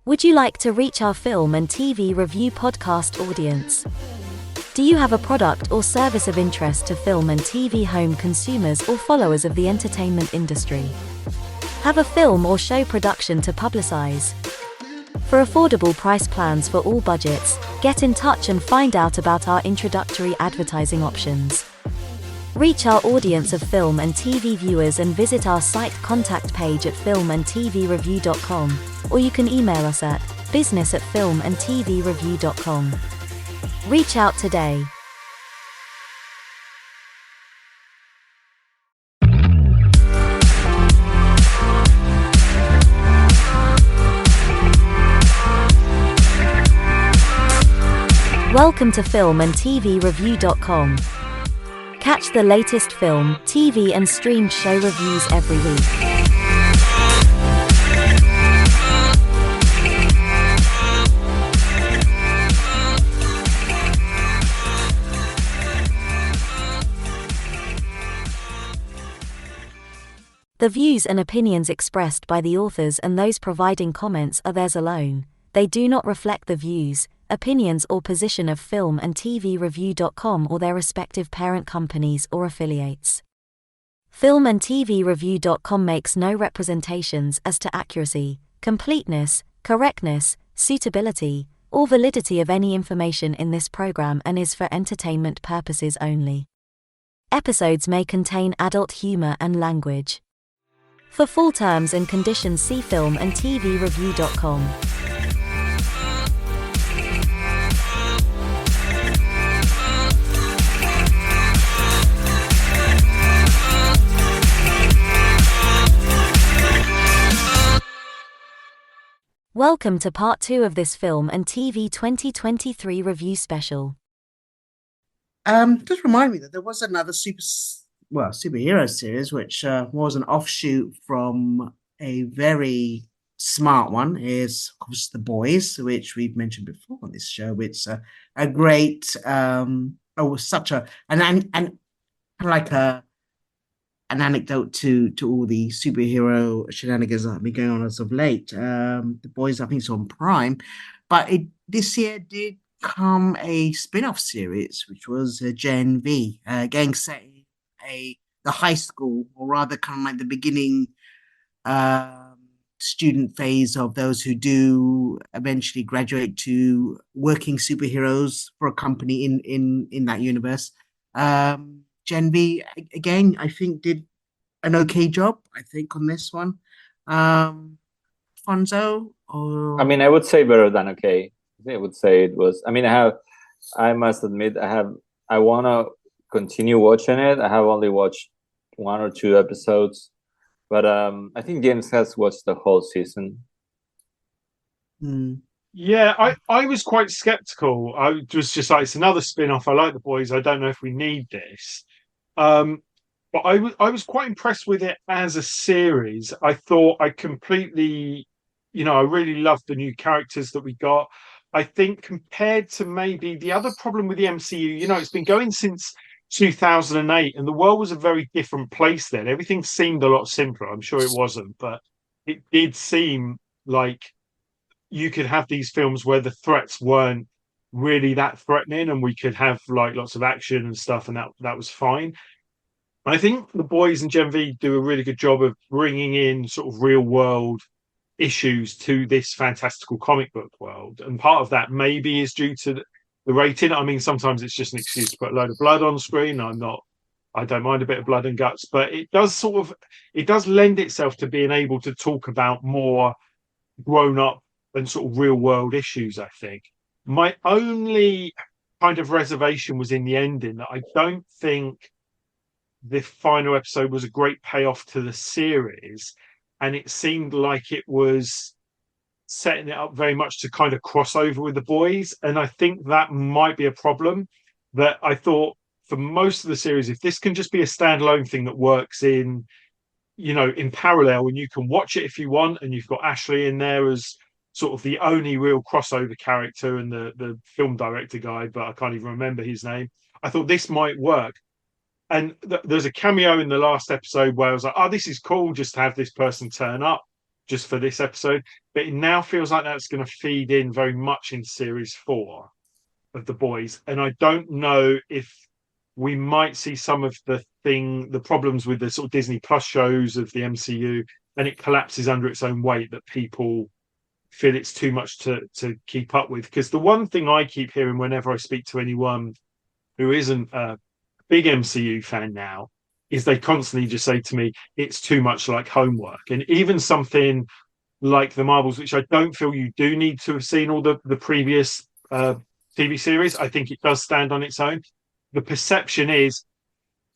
Would you like to reach our film and TV review podcast audience? Do you have a product or service of interest to film and TV home consumers or followers of the entertainment industry? Have a film or show production to publicize? For affordable price plans for all budgets, get in touch and find out about our introductory advertising options. Reach our audience of film and TV viewers and visit our site contact page at filmandtvreview.com, or you can email us at business@filmandtvreview.com. Reach out today. Welcome to filmandtvreview.com. Catch the latest film, TV and streamed show reviews every week. The views and opinions expressed by the authors and those providing comments are theirs alone. They do not reflect the views, opinions or position of filmandtvreview.com or their respective parent companies or affiliates. Filmandtvreview.com makes no representations as to accuracy, completeness, correctness, suitability, or validity of any information in this program and is for entertainment purposes only. Episodes may contain adult humor and language. For full terms and conditions, see filmandtvreview.com. Welcome to part 2 of this film and TV 2023 review special. Just remind me that there was another superhero series which was an offshoot from a very smart one. Is of course The Boys, which we've mentioned before on this show. It's a great, such an anecdote to all the superhero shenanigans that have been going on as of late. The Boys, I think, is on Prime, but this year did come a spin-off series, which was Gen V, again set in the high school, or rather, kind of like the beginning student phase of those who do eventually graduate to working superheroes for a company in that universe. Gen V, again, I think did an okay job, I think, on this one. Fonzo? Or... I would say better than okay. I would say it was... I must admit, I want to continue watching it. I have only watched 1 or 2 episodes, but I think James has watched the whole season. Yeah, I was quite skeptical. I was just like, it's another spin-off. I like The Boys. I don't know if we need this. But I was quite impressed with it as a series. I thought I completely, I really loved the new characters that we got. I think compared to maybe the other problem with the MCU, it's been going since 2008 and the world was a very different place then. Everything seemed a lot simpler. I'm sure it wasn't, but it did seem like you could have these films where the threats weren't really that threatening and we could have like lots of action and stuff, and that was fine. I think The Boys and Gen V do a really good job of bringing in sort of real world issues to this fantastical comic book world, and part of that maybe is due to the rating. Sometimes it's just an excuse to put a load of blood on screen. I don't mind a bit of blood and guts, but it does lend itself to being able to talk about more grown up and sort of real world issues. I think my only kind of reservation was in the ending, that I don't think the final episode was a great payoff to the series, and it seemed like it was setting it up very much to kind of cross over with The Boys, and I think that might be a problem. That I thought for most of the series, if this can just be a standalone thing that works in parallel, and you can watch it if you want, and you've got Ashley in there as sort of the only real crossover character, and the film director guy, but I can't even remember his name. I thought this might work. And there's a cameo in the last episode where I was like, oh, this is cool, just to have this person turn up. just for this episode, but it now feels like that's going to feed in very much in series 4 of The Boys, and I don't know if we might see some of the problems with the sort of Disney Plus shows of the MCU, and it collapses under its own weight, that people feel it's too much to keep up with. Because the one thing I keep hearing whenever I speak to anyone who isn't a big MCU fan now is they constantly just say to me, it's too much like homework. And even something like the Marvels, which I don't feel you do need to have seen all the previous TV series, I think it does stand on its own. The perception is,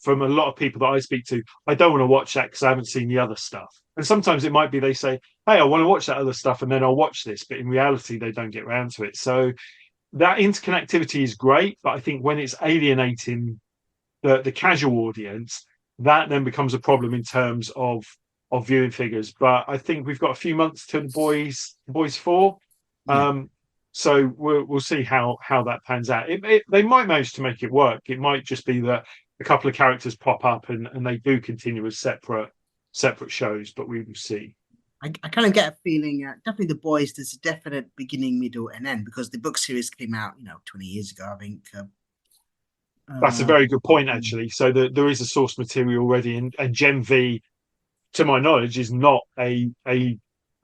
from a lot of people that I speak to, I don't want to watch that because I haven't seen the other stuff. And sometimes it might be they say, hey, I want to watch that other stuff and then I'll watch this. But in reality, they don't get around to it. So that interconnectivity is great. But I think when it's alienating the casual audience, that then becomes a problem in terms of viewing figures. But I think we've got a few months to the Boys 4. Yeah. So we'll see how that pans out. They might manage to make it work. It might just be that a couple of characters pop up and they do continue as separate shows, but we will see. I kind of get a feeling, definitely The Boys, there's a definite beginning, middle, and end, because the book series came out, 20 years ago, I think. That's a very good point, actually. So there is a source material already, and Gen V, to my knowledge, is not a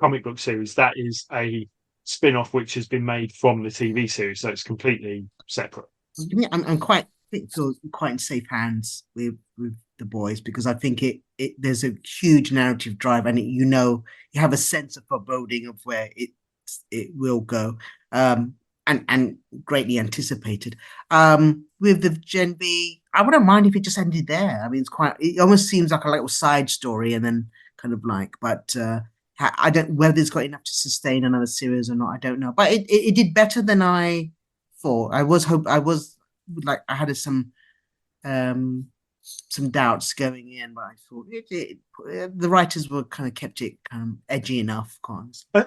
comic book series. That is a spin-off which has been made from the TV series, so it's completely separate. I'm quite feel quite in safe hands with The Boys, because I think it there's a huge narrative drive, and you have a sense of foreboding of where it will go, and greatly anticipated. With the Gen V, I wouldn't mind if it just ended there. I mean, it almost seems like a little side story, and then kind of but I don't whether it's got enough to sustain another series or not. I don't know, but it did better than I thought. I had some doubts going in, but I thought the writers were kind of kept it kind of edgy enough.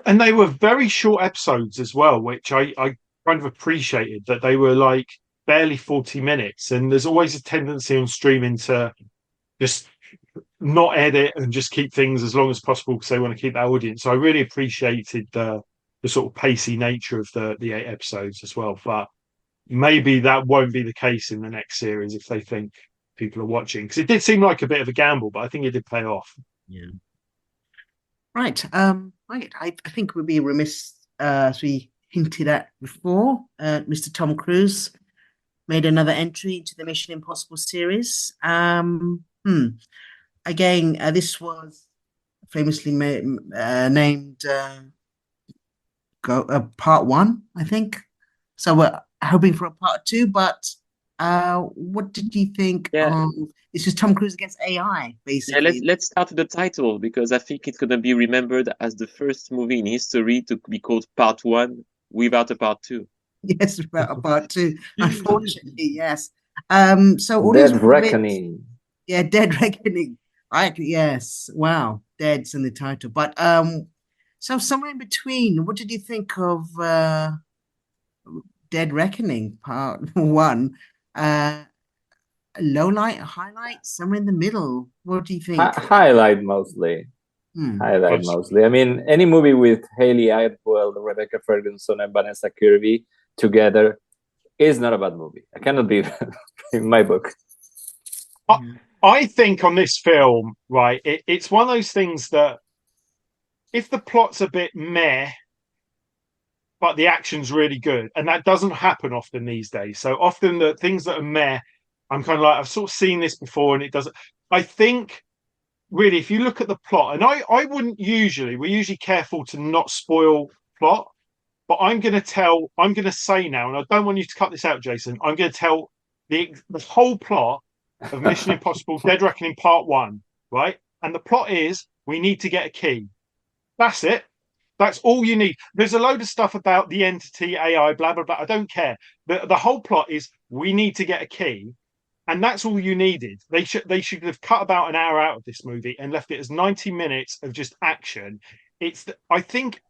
And they were very short episodes as well, which I kind of appreciated, that they were like barely 40 minutes. And there's always a tendency on streaming to just not edit and just keep things as long as possible because they want to keep that audience. So I really appreciated the sort of pacey nature of the 8 episodes as well. But maybe that won't be the case in the next series if they think people are watching, because it did seem like a bit of a gamble, but I think it did pay off. Yeah. Right. I think we'd be remiss, as we hinted at before, Mr. Tom Cruise made another entry into the Mission Impossible series. Again, this was famously named Part 1, I think. So we're hoping for a Part 2, but what did you think? Yeah. It's just Tom Cruise against AI, basically. Yeah, let's start with the title, because I think it's going to be remembered as the first movie in history to be called Part 1 without a Part 2. Yes, without a Part 2. Unfortunately, yes. So Dead Reckoning. Yeah, Dead Reckoning. Yes. Wow, Dead's in the title. But so somewhere in between, what did you think of Dead Reckoning Part 1? Low light, highlight, somewhere in the middle. What do you think? Highlight mostly. I mean, any movie with Hayley Atwell, Rebecca Ferguson, and Vanessa Kirby together is not a bad movie. I cannot be in my book. I think on this film, right, it's one of those things that if the plot's a bit meh, but the action's really good, and that doesn't happen often these days. So often the things that are meh, I'm kind of like, I've sort of seen this before, and it doesn't. I think, really, if you look at the plot, and I wouldn't we're usually careful to not spoil plot, but I'm going to say now, and I don't want you to cut this out, Jason, I'm going to tell the whole plot of Mission Impossible Dead Reckoning Part 1, right? And the plot is, we need to get a key. That's it. That's all you need. There's a load of stuff about the entity, AI, blah, blah, blah. I don't care. The whole plot is, we need to get a key. And that's all you needed. They should have cut about an hour out of this movie and left it as 90 minutes of just action. I think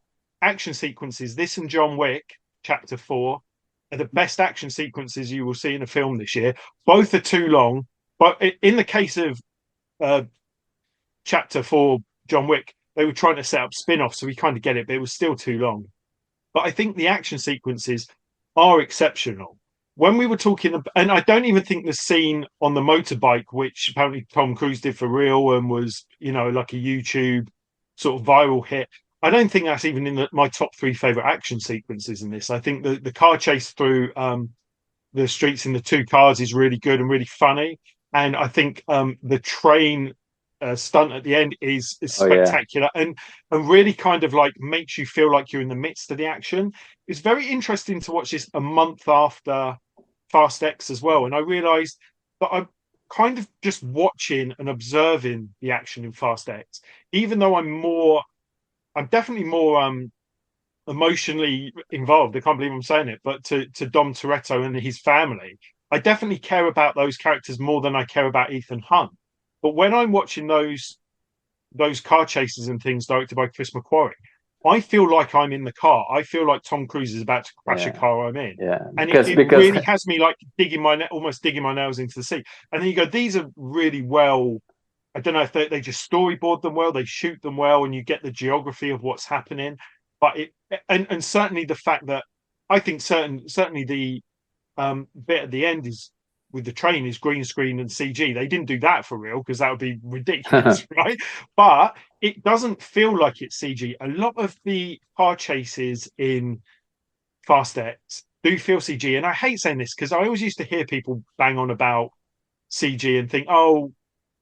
action sequences, this and John Wick, Chapter 4, are the best action sequences you will see in a film this year. Both are too long. But in the case of Chapter 4, John Wick, they were trying to set up spin-offs, so we kind of get it, but it was still too long. But I think the action sequences are exceptional. When we were talking, and I don't even think the scene on the motorbike, which apparently Tom Cruise did for real and was, like a YouTube sort of viral hit, I don't think that's even in my top 3 favorite action sequences in this. I think the car chase through the streets in the 2 cars is really good and really funny. And I think the train stunt at the end is spectacular and really kind of like makes you feel like you're in the midst of the action. It's very interesting to watch this a month after Fast X as well. And I realized that I'm kind of just watching and observing the action in Fast X, even though I'm definitely more emotionally involved. I can't believe I'm saying it, but to Dom Toretto and his family, I definitely care about those characters more than I care about Ethan Hunt. But when I'm watching those car chases and things directed by Chris McQuarrie, I feel like I'm in the car. I feel like Tom Cruise is about to crash a car I'm in. Yeah, and it really has me like almost digging my nails into the seat. And then you go, these are really well. I don't know if they just storyboard them well, they shoot them well, and you get the geography of what's happening. But and certainly the fact that I think certainly the bit at the end is with the train is green screen and CG. They didn't do that for real because that would be ridiculous, right? But it doesn't feel like it's CG. A lot of the car chases in Fast X do feel CG, and I hate saying this because I always used to hear people bang on about CG and think, oh,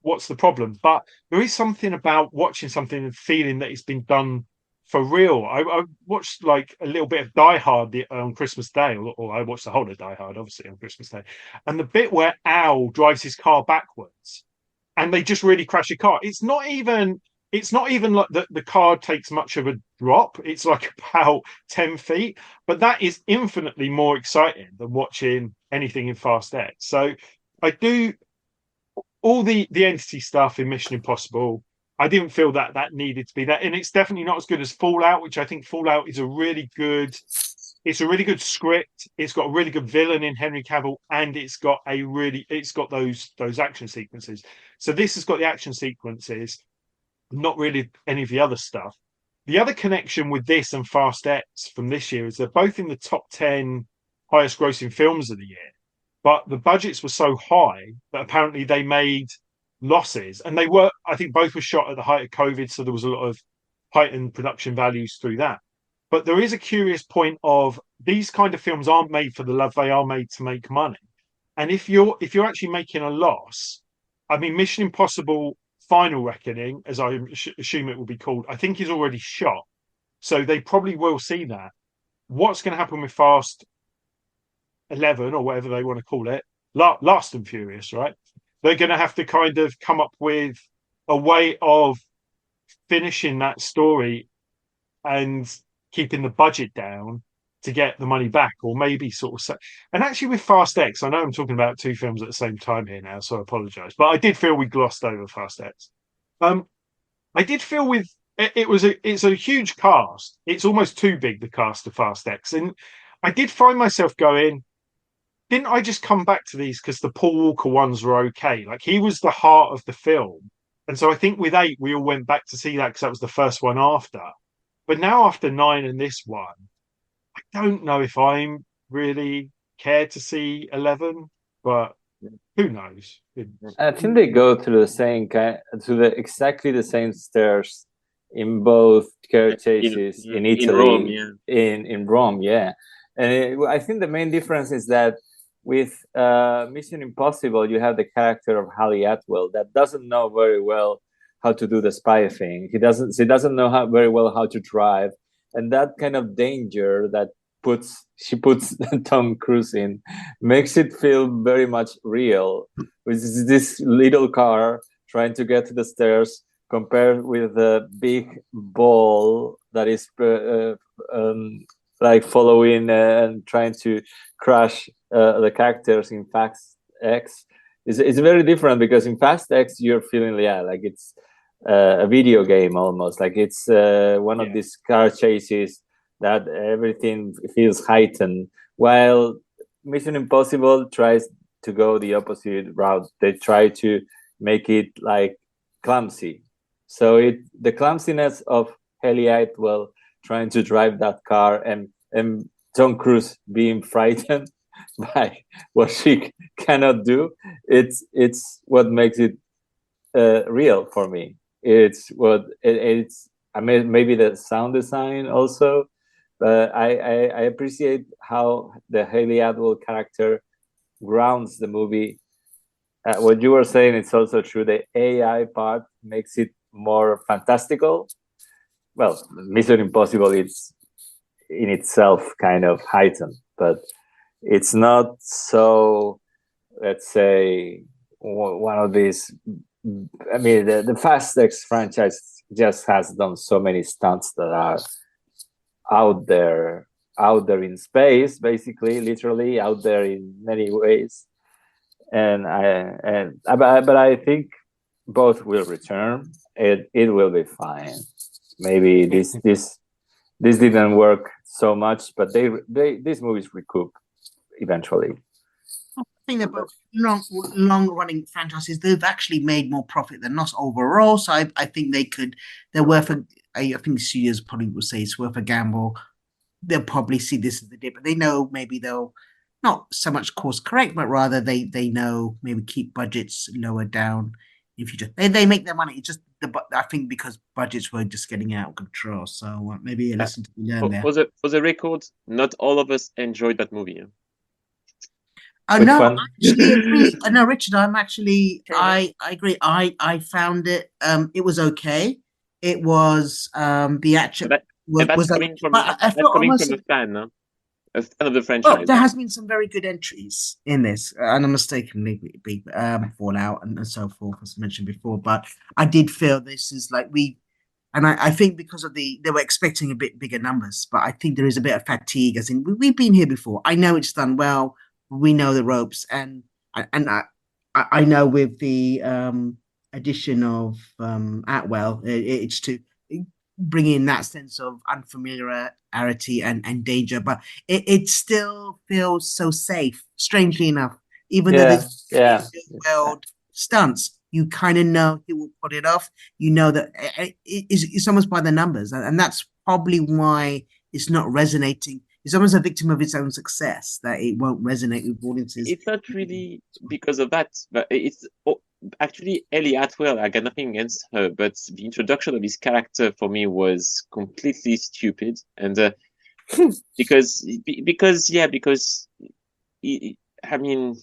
what's the problem? But there is something about watching something and feeling that it's been done for real. I watched like a little bit of Die Hard on Christmas Day, or I watched the whole of Die Hard, obviously, on Christmas Day. And the bit where Al drives his car backwards and they just really crash a car. It's not even like the car takes much of a drop. It's like about 10 feet. But that is infinitely more exciting than watching anything in Fast X. So I do all the entity stuff in Mission Impossible. I didn't feel that needed to be that, and it's definitely not as good as Fallout, which I think Fallout is a really good script. It's got a really good villain in Henry Cavill, and it's got those action sequences. So this has got the action sequences, not really any of the other stuff. The other connection with this and Fast X from this year is they're both in the top 10 highest grossing films of the year, but the budgets were so high that apparently they made losses, and I think both were shot at the height of COVID, so there was a lot of heightened production values through that. But there is a curious point of these kind of films aren't made for the love, they are made to make money. And if you're actually making a loss, I mean, Mission Impossible Final Reckoning, as I assume it will be called, I think is already shot, so they probably will see that. What's going to happen with Fast 11 or whatever they want to call it, Last and Furious, right? They're going to have to kind of come up with a way of finishing that story and keeping the budget down to get the money back, or maybe sort of. And actually, with Fast X, I know I'm talking about 2 films at the same time here now, so I apologise, but I did feel we glossed over Fast X. I did feel with it's a huge cast. It's almost too big, the cast of Fast X, and I did find myself going, didn't I just come back to these because the Paul Walker ones were okay? Like, he was the heart of the film. And so I think with 8, we all went back to see that because that was the first one after. But now after 9 and this one, I don't know if I'm really care to see 11, but who knows? I think they go through exactly the same stairs in both car chases in Italy, in Rome, yeah. In Rome, yeah. And I think the main difference is that with Mission Impossible, you have the character of Hallie Atwell that doesn't know very well how to do the spy thing. She doesn't know very well how to drive, and that kind of danger that she puts Tom Cruise in makes it feel very much real. With this little car trying to get to the stairs, compared with the big ball that is like following and trying to crash the characters in Fast X. It's very different, because in Fast X you're feeling like it's a video game almost, like it's one of these car chases that everything feels heightened, while Mission Impossible tries to go the opposite route. They try to make it like clumsy. So the clumsiness of Haley Atwell trying to drive that car, and Tom Cruise being frightened by what she cannot do, it's what makes it real for me. It's I mean, maybe the sound design also, but I appreciate how the Haley Atwell character grounds the movie. What you were saying, it's also true. The AI part makes it more fantastical. Well, Mission Impossible is in itself kind of heightened, but it's not so, let's say, one of these. I mean, the Fast X franchise just has done so many stunts that are out there in space, basically, literally out there in many ways. But I think both will return. It will be fine. Maybe this didn't work so much, but these movies recoup eventually. I think they're both long running franchises. They've actually made more profit than us overall. So I think they're worth I think studios probably would say it's worth a gamble. They'll probably see this as the dip, but they know maybe they'll not so much course correct, but rather they know maybe keep budgets lower down in future. They make their money. It's just I think because budgets were just getting out of control. So maybe a lesson to be learned there. For the record, not all of us enjoyed that movie. Which No, one? I actually agree. No, Richard, I agree. I found it. It was okay. It was the action That's coming from a fan, no? A fan of the franchise. Well, there has been some very good entries in this, and unmistakably Fallout and so forth, as mentioned before. But I did feel this is like and I think because of they were expecting a bit bigger numbers, but I think there is a bit of fatigue. As in, we've been here before. I know it's done well. We know the ropes, and I know with the addition of Atwell, it's to bring in that sense of unfamiliarity and danger, but it still feels so safe. Strangely enough, even though there's world stunts, you kind of know he will put it off. You know that it's almost by the numbers, and that's probably why it's not resonating. It's almost a victim of its own success that it won't resonate with audiences. It's not really because of that, but it's actually Ellie Atwell. I got nothing against her, but the introduction of his character for me was completely stupid, and because I mean,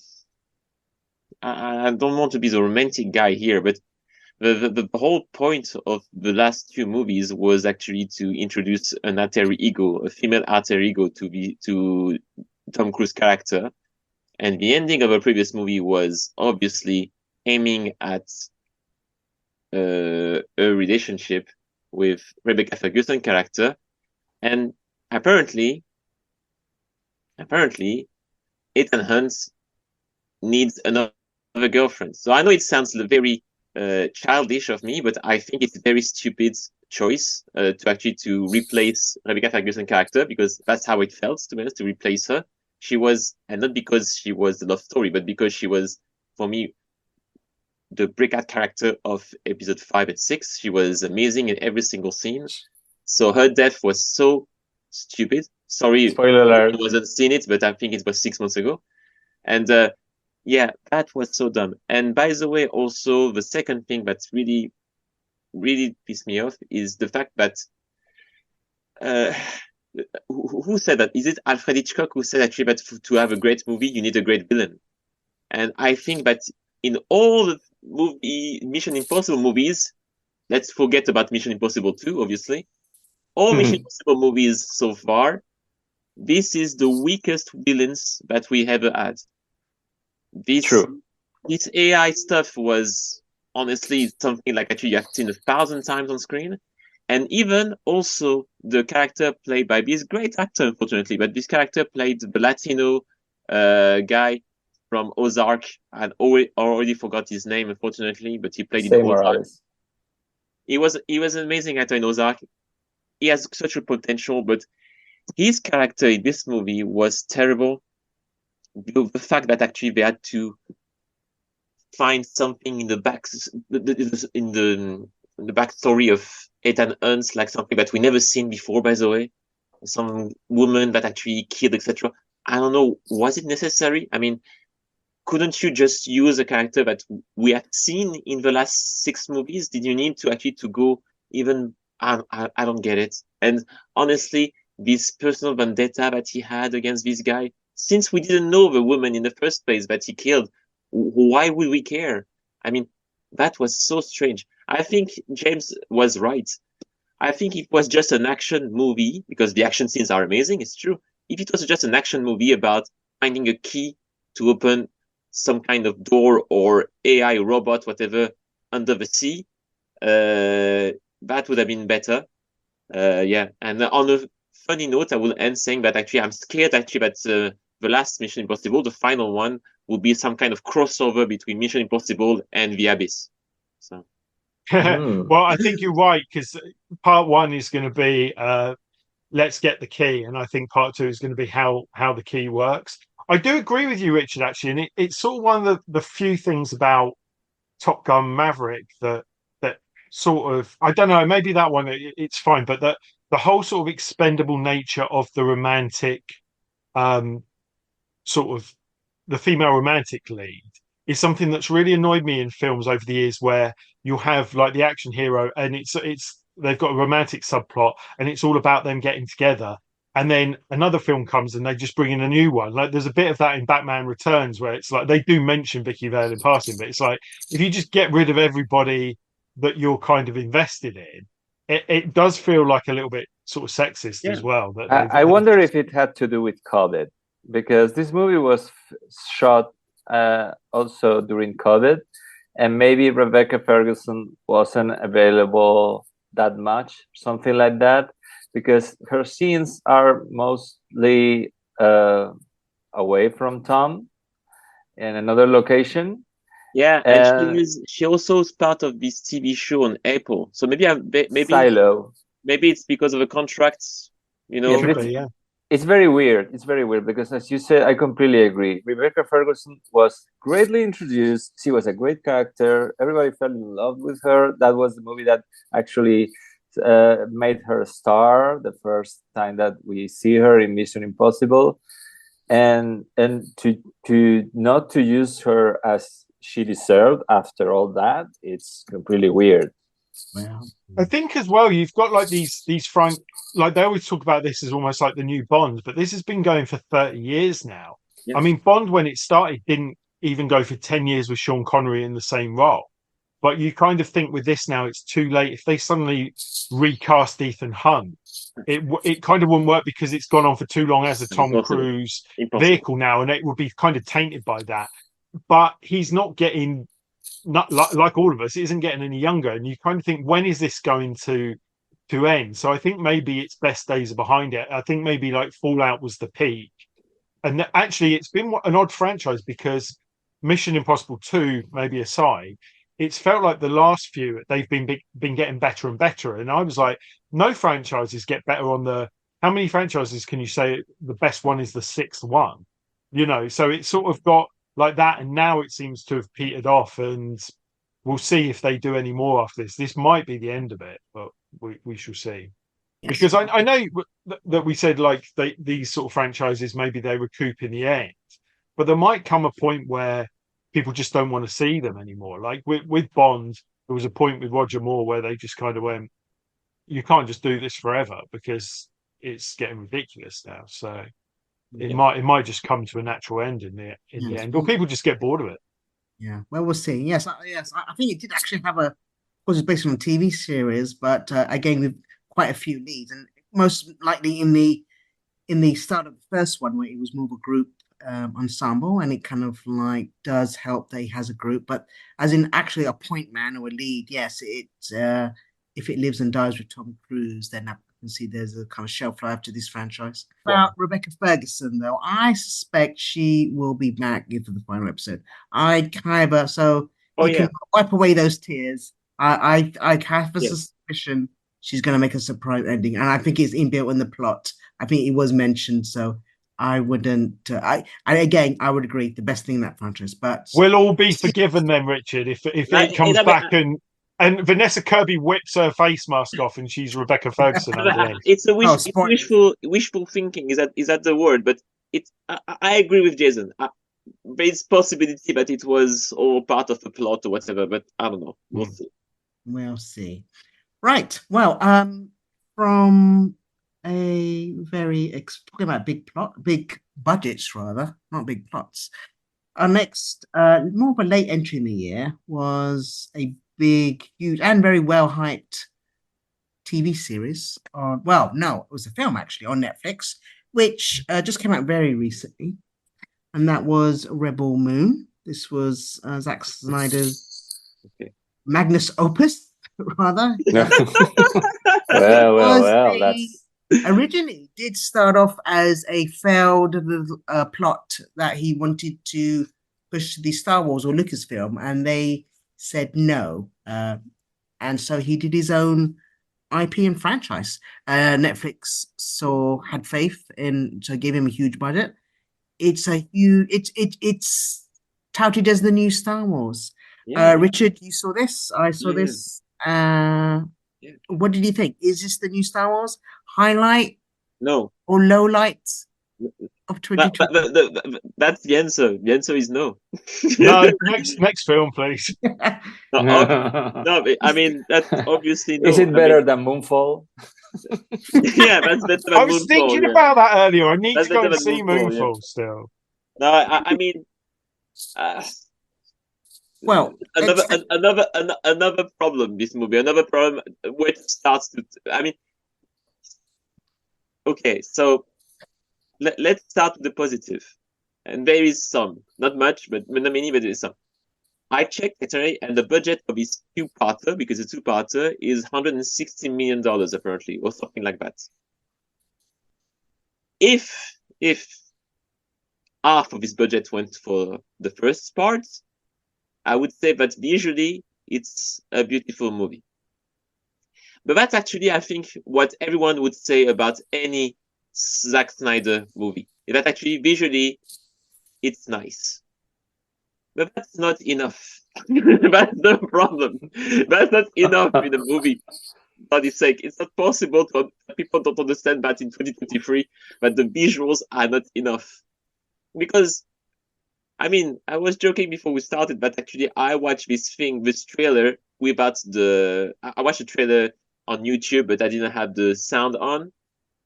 I don't want to be the romantic guy here, but the whole point of the last two movies was actually to introduce an alter ego, a female alter ego to Tom Cruise character. And the ending of a previous movie was obviously aiming at a relationship with Rebecca Ferguson character. And apparently Ethan Hunt needs another girlfriend. So I know it sounds very childish of me, but I think it's a very stupid choice to replace Rebecca Ferguson character, because that's how it felt, to be honest, to replace her. She was, and not because she was the love story, but because she was, for me, the breakout character of episode 5 and 6. She was amazing in every single scene. So her death was so stupid. Sorry, spoiler alert. I wasn't seen it, but I think it was 6 months ago. And yeah, that was so dumb. And by the way, also the second thing that's really, really pissed me off is the fact that who said that? Is it Alfred Hitchcock who said actually that to have a great movie, you need a great villain? And I think that in all the Mission Impossible movies, let's forget about Mission Impossible 2, obviously. All Mission Impossible movies so far, this is the weakest villains that we ever had. This AI stuff was honestly something like actually you have seen 1,000 times on screen. And even also the character played by this great actor, unfortunately, but this character played the Latino guy from Ozark. I already forgot his name, unfortunately, but he played in Ozark. Morales. He was an amazing actor in Ozark. He has such a potential, but his character in this movie was terrible. The fact that actually they had to find something in the back, in the the backstory of Ethan Hunt, like something that we never seen before, by the way. Some woman that actually killed, etc. I don't know, was it necessary? I mean, couldn't you just use a character that we have seen in the last 6 movies? Did you need to actually to go even? I don't get it. And honestly, this personal vendetta that he had against this guy, since we didn't know the woman in the first place that he killed, why would we care? I mean, that was so strange. I think James was right. I think it was just an action movie, because the action scenes are amazing, it's true. If it was just an action movie about finding a key to open some kind of door or AI robot, whatever, under the sea, that would have been better. Yeah. And on a funny note, I will end saying that actually I'm scared actually that the last Mission Impossible, the final one, will be some kind of crossover between Mission Impossible and The Abyss. So. Well, I think you're right, because part 1 is going to be let's get the key, and I think part 2 is going to be how the key works. I do agree with you, Richard, actually, and it's sort of one of the few things about Top Gun Maverick that sort of, I don't know, maybe that one it's fine, but the whole sort of expendable nature of the romantic sort of the female romantic lead is something that's really annoyed me in films over the years, where you'll have like the action hero and it's they've got a romantic subplot and it's all about them getting together, and then another film comes and they just bring in a new one. Like there's a bit of that in Batman Returns, where it's like they do mention Vicky Vale in passing, but it's like if you just get rid of everybody that you're kind of invested in, it does feel like a little bit sort of sexist as well. I wonder if it had to do with COVID, because this movie was shot also during COVID, and maybe Rebecca Ferguson wasn't available that much, something like that, because her scenes are mostly away from Tom in another location. Yeah, and she also is part of this TV show on Apple. So maybe Silo. Maybe it's because of the contracts, you know. Yeah, it's very weird. It's very weird because, as you said, I completely agree. Rebecca Ferguson was greatly introduced. She was a great character. Everybody fell in love with her. That was the movie that actually made her a star the first time that we see her in Mission Impossible. And to not to use her as she deserved after all that, it's completely weird. Well, I think as well, you've got like these frank, like they always talk about this as almost like the new Bond, but this has been going for 30 years now. Yeah. I mean, Bond, when it started, didn't even go for 10 years with Sean Connery in the same role. But you kind of think with this now, it's too late. If they suddenly recast Ethan Hunt, it kind of wouldn't work, because it's gone on for too long as a Tom Cruise vehicle now, and it would be kind of tainted by that. But he's not getting, not like all of us, he isn't getting any younger, and you kind of think, when is this going to end? So I think maybe its best days are behind it. I think maybe like Fallout was the peak, and actually it's been an odd franchise, because Mission Impossible 2 maybe aside, it's felt like the last few they've been getting better and better, and I was like, no franchises get better on the, how many franchises can you say the best one is the 6th one, you know? So it's sort of got like that, and now it seems to have petered off, and we'll see if they do any more after this. This might be the end of it, but we shall see. Yes. Because I know that we said like these sort of franchises, maybe they recoup in the end, but there might come a point where people just don't want to see them anymore. Like with Bond, there was a point with Roger Moore where they just kind of went, you can't just do this forever, because it's getting ridiculous now. So it might just come to a natural end in the end, or people just get bored of it. Yeah, well, we'll see. Yes, I think it did actually have a, was based on a TV series, but again with quite a few leads, and most likely in the start of the first one, where it was more of a group ensemble, and it kind of like does help that he has a group, but as in actually a point man or a lead, yes, it if it lives and dies with Tom Cruise, then I can see there's a kind of shelf life to this franchise. About Rebecca Ferguson, though, I suspect she will be back for the final episode. I kind of can wipe away those tears. I have a suspicion she's going to make a surprise ending, and I think it's inbuilt in the plot. I think it was mentioned, so I wouldn't. I would agree. The best thing in that franchise, but we'll all be forgiven then, Richard, if it comes back and And Vanessa Kirby whips her face mask off, and she's Rebecca Ferguson underneath. It's a Oh, it's spoilers. wishful thinking. Is that the word? But I agree with Jason. There's possibility that it was all part of a plot or whatever, but I don't know. We'll see. We'll see. Right. Well, from a talking about big budgets rather, not big plots. Our next, more of a late entry in the year was a big, huge, and very well hyped TV series on. Well, no, it was a film actually on Netflix, which just came out very recently, and that was Rebel Moon. This was Zack Snyder's Okay. Magnus opus, rather. Well, that's Originally did start off as a failed plot that he wanted to push to the Star Wars or Lucasfilm, and they said no. And so he did his own IP and franchise. Netflix had faith in, so gave him a huge budget. It's a huge. It's touted as the new Star Wars. Yeah. Richard, you saw this. I saw Yeah. this. What did you think? Is this the new Star Wars? Highlight No. or low light of But 2020? that's the answer. The answer is no. No, next film, please. No, I mean that's obviously no. Is it I better mean, than Moonfall? yeah, that's better than I was Moonfall, thinking yeah. about that earlier. I need That's to go better and than see Moonfall, yeah. Moonfall still. No, I mean, Well, another problem. This movie, another problem. Where it starts to. I mean, okay, so let's start with the positive, and there is some, not much, but not many, but there is some. I checked yesterday, and the budget of this two-parter, because the two-parter is $160 million apparently, or something like that. If half of this budget went for the first part, I would say that visually it's a beautiful movie. But that's actually, I think, what everyone would say about any Zack Snyder movie. That actually visually it's nice. But that's not enough. That's the problem. That's not enough in a movie. For God's sake, it's not possible to people don't understand that in 2023 that the visuals are not enough. Because I mean, I was joking before we started, but actually I watched this trailer without I watched the trailer on YouTube, but I didn't have the sound on,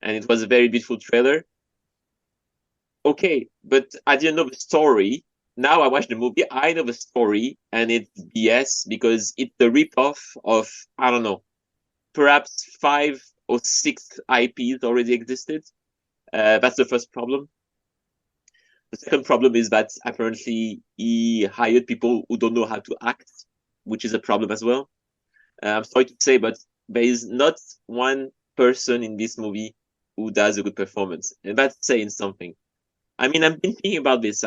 and it was a very beautiful trailer. Okay, but I didn't know the story. Now I watched the movie, I know the story, and it's BS because it's the ripoff of, I don't know, perhaps 5 or 6 IPs already existed. That's the first problem. The second problem is that apparently he hired people who don't know how to act, which is a problem as well. I'm sorry to say, but there is not one person in this movie who does a good performance, and that's saying something. I mean, I've been thinking about this.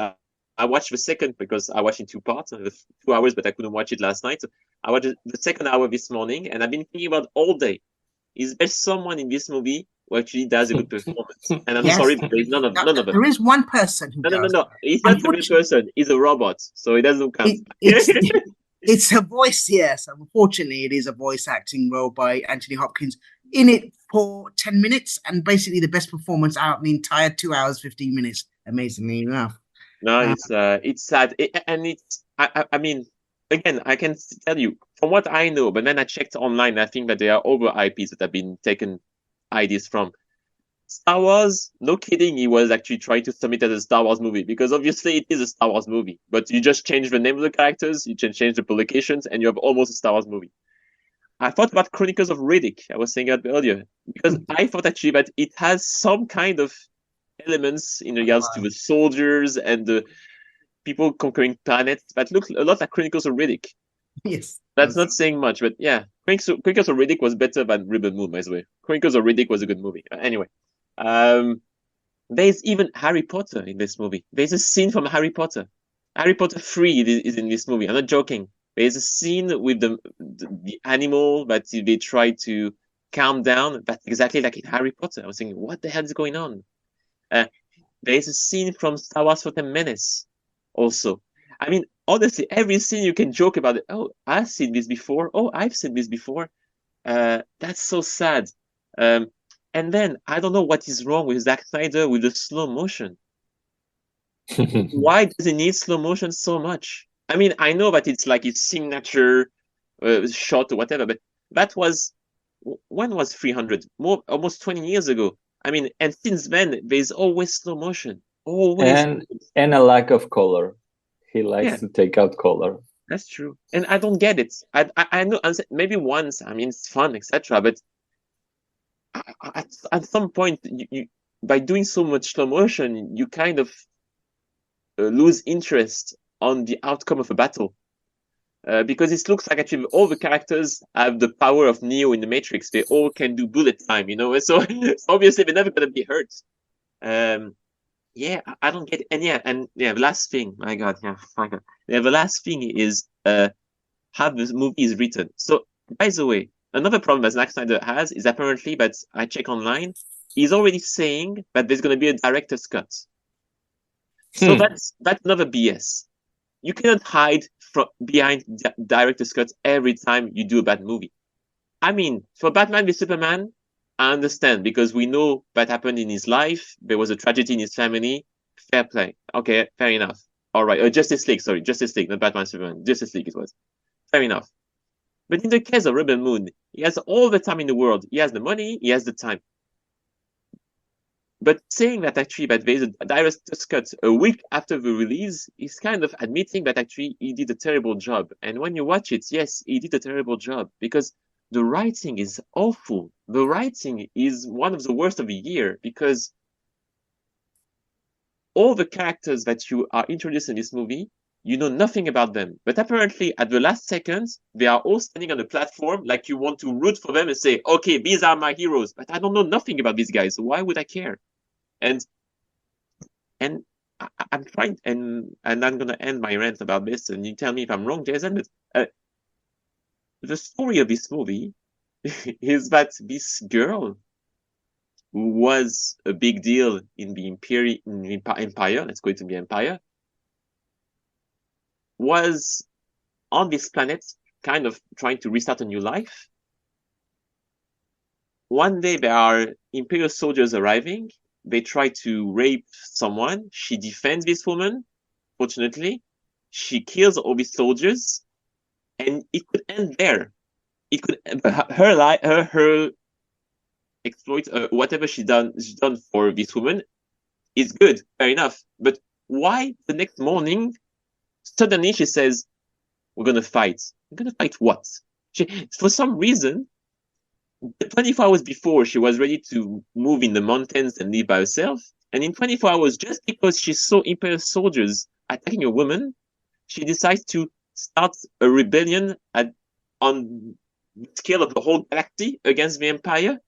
I watched the second because I watched in 2 parts, 2 hours, but I couldn't watch it last night. So I watched the second hour this morning, and I've been thinking about all day. Is there someone in this movie who actually does a good performance? And I'm Yes. sorry, but there's none of them. There is one person who does. No. He's not a real person. He's a robot, so it doesn't count. It's a voice, yes. Unfortunately, it is a voice acting role by Anthony Hopkins in it for 10 minutes, and basically the best performance out of the entire 2 hours, 15 minutes, amazingly enough. No, it's sad. I mean, again, I can tell you from what I know, but then I checked online. I think that there are other IPs that have been taken ideas from. Star Wars, no kidding, he was actually trying to submit as a Star Wars movie because obviously it is a Star Wars movie, but you just change the name of the characters, you can change the publications, and you have almost a Star Wars movie. I thought about Chronicles of Riddick. I was saying that earlier because I thought actually that it has some kind of elements in regards to the soldiers and the people conquering planets that look a lot like Chronicles of Riddick. Yes. That's not saying much, but yeah, Chronicles of Riddick was better than Rebel Moon, by the way. Chronicles of Riddick was a good movie. Anyway, there's even Harry Potter in this movie. There's a scene from Harry Potter. Harry Potter 3 is in this movie. I'm not joking. There's a scene with the animal that they try to calm down. That's exactly like in Harry Potter. I was thinking, what the hell is going on? There's a scene from Star Wars Phantom Menace also. I mean, honestly, every scene you can joke about it. Oh, I've seen this before. Oh, I've seen this before. That's so sad. And then I don't know what is wrong with Zack Snyder with the slow motion. Why does he need slow motion so much? I mean, I know that it's like his signature shot or whatever, but that was when was 300? Almost 20 years ago. I mean, and since then there's always slow motion, always. And a lack of color. He likes Yeah. to take out color. That's true, and I don't get it. I know maybe once. I mean, it's fun, etc. But at some point, you by doing so much slow motion, you kind of lose interest on the outcome of a battle. Because it looks like actually all the characters have the power of Neo in the Matrix. They all can do bullet time, you know. So obviously they're never gonna be hurt. Yeah, I don't get it. And yeah, the last thing, my God, yeah, the last thing is how this movie is written. So by the way, another problem that Zack Snyder has is apparently that I check online, he's already saying that there's gonna be a director's cut. So that's another BS. You cannot hide behind director's cuts every time you do a bad movie. I mean, for Batman v Superman, I understand because we know that happened in his life. There was a tragedy in his family. Fair play. Okay, fair enough. All right. Justice League, not Batman Superman. Justice League it was. Fair enough. But in the case of Rebel Moon, he has all the time in the world. He has the money, he has the time. But saying that actually that there's a director's cut a week after the release is kind of admitting that actually he did a terrible job. And when you watch it, yes, he did a terrible job because the writing is awful. The writing is one of the worst of the year because all the characters that you are introduced in this movie, you know nothing about them. But apparently at the last second, they are all standing on the platform like you want to root for them and say, okay, these are my heroes. But I don't know nothing about these guys. So why would I care? And I'm trying, and I'm gonna end my rant about this, and you tell me if I'm wrong, Jason. But the story of this movie is that this girl who was a big deal in the Empire, let's go into the Empire, was on this planet, kind of trying to restart a new life. One day there are Imperial soldiers arriving. They try to rape someone. She defends this woman. Fortunately, she kills all these soldiers, and it could end there. It could her exploit whatever she's done for this woman is good, fair enough. But why the next morning suddenly she says, "We're gonna fight." We're gonna fight what? For some reason, 24 hours before, she was ready to move in the mountains and live by herself. And in 24 hours, just because she saw Imperial soldiers attacking a woman, she decides to start a rebellion on the scale of the whole galaxy against the Empire.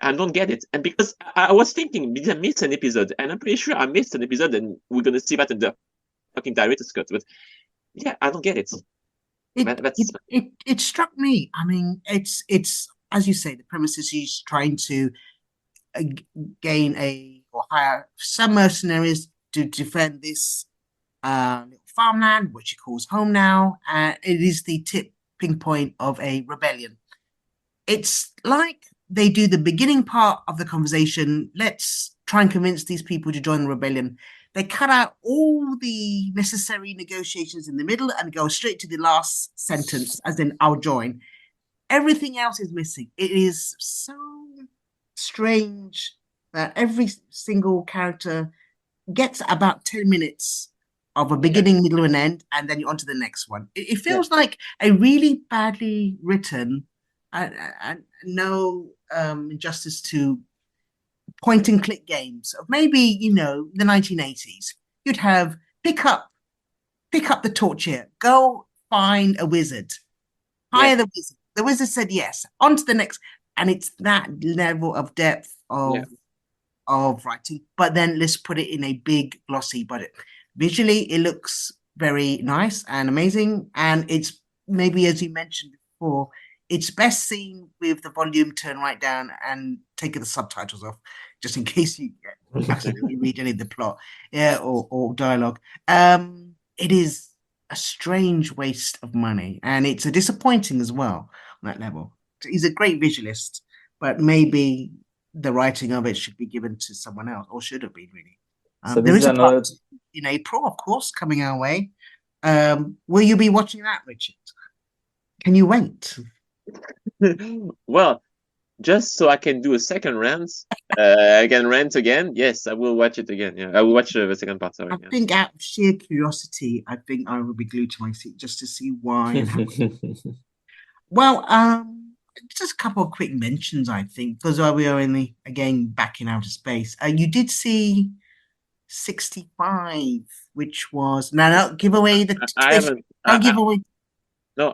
I don't get it. And because I was thinking, did I miss an episode? And I'm pretty sure I missed an episode, and we're going to see that in the fucking director's cut. But yeah, I don't get it. It struck me. I mean, it's as you say, the premise is he's trying to hire some mercenaries to defend this little farmland, which he calls home now. And it is the tipping point of a rebellion. It's like they do the beginning part of the conversation. Let's try and convince these people to join the rebellion. They cut out all the necessary negotiations in the middle and go straight to the last sentence, as in, I'll join. Everything else is missing. It is so strange that every single character gets about 10 minutes of a beginning, middle, and end, and then you're on to the next one. It feels like a really badly written and no justice to point and click games of maybe, the 1980s. You'd have pick up the torch here, go find a wizard, hire the wizard. The wizard said yes, on to the next. And it's that level of depth of writing, but then let's put it in a big glossy budget. Visually, it looks very nice and amazing. And it's maybe, as you mentioned before, it's best seen with the volume turned right down and taking the subtitles off, just in case you accidentally read any of the plot, or dialogue. It is a strange waste of money, and it's a disappointing as well on that level. He's a great visualist, but maybe the writing of it should be given to someone else, or should have been really. So There this is is a part another. in April, of course, coming our way. Will you be watching that, Richard? Can you wait? Well, just so I can do a second rant, I can rant again. Yes, I will watch it again. Yeah, I will watch the second part. Sorry. I Yeah. think out of sheer curiosity, I think I will be glued to my seat just to see why and how. Well, just a couple of quick mentions, I think, because we are in the again back in outer space. You did see 65, which was no, give away the I haven't. don't give away. No,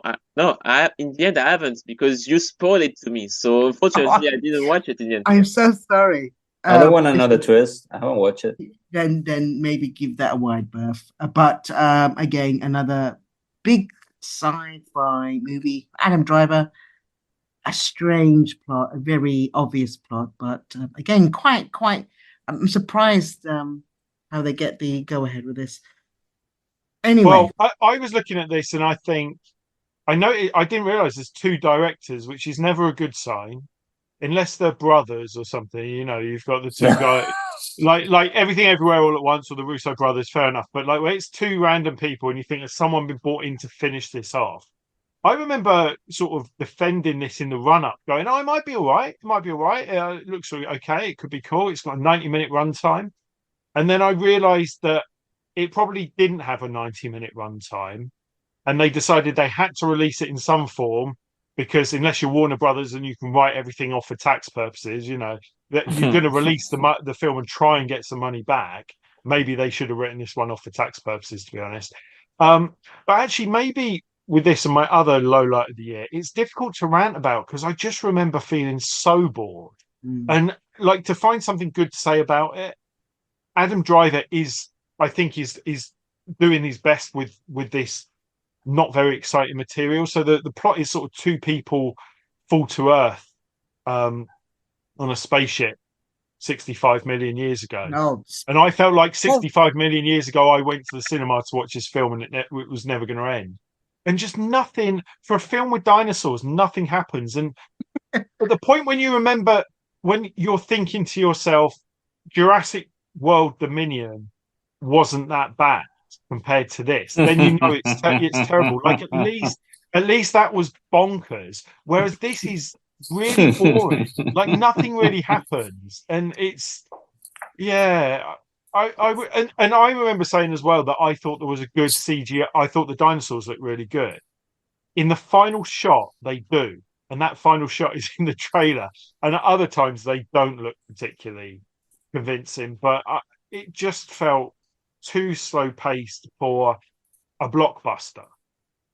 in the end I haven't because you spoiled it to me. So unfortunately, I didn't watch it in the end. I'm so sorry. I don't want another twist. I haven't watched it. Then maybe give that a wide berth. But again, another big sci-fi movie. Adam Driver, a strange plot, a very obvious plot, but again, quite. I'm surprised how they get the go ahead with this. Anyway, Well, I was looking at this and I think I didn't realize there's two directors, which is never a good sign, unless they're brothers or something. You know, you've got the two guys, like Everything Everywhere All at Once or the Russo brothers, fair enough. But like when it's two random people and you think has someone been brought in to finish this off. I remember sort of defending this in the run up, going, "Oh, it might be all right. It might be all right. It looks okay. It could be cool. It's got a 90-minute runtime." And then I realised that it probably didn't have a 90-minute runtime, and they decided they had to release it in some form because unless you're Warner Brothers and you can write everything off for tax purposes, you know that you're going to release the film and try and get some money back. Maybe they should have written this one off for tax purposes, to be honest. But actually, maybe with this and my other low light of the year, it's difficult to rant about because I just remember feeling so bored and like to find something good to say about it. Adam Driver I think, is doing his best with this not very exciting material. So the plot is sort of two people fall to Earth on a spaceship 65 million years ago. no, And I felt like 65 million years ago, I went to the cinema to watch this film and it was never going to end. And just nothing for a film with dinosaurs, nothing happens. And at the point when you remember, when you're thinking to yourself, Jurassic World Dominion wasn't that bad compared to this, then you know it's terrible. Like at least that was bonkers. Whereas this is really boring. Like nothing really happens, and it's yeah. And I remember saying as well that I thought there was a good CGI. I thought the dinosaurs looked really good. In the final shot, they do, and that final shot is in the trailer. And at other times, they don't look particularly convincing. But it just felt too slow paced for a blockbuster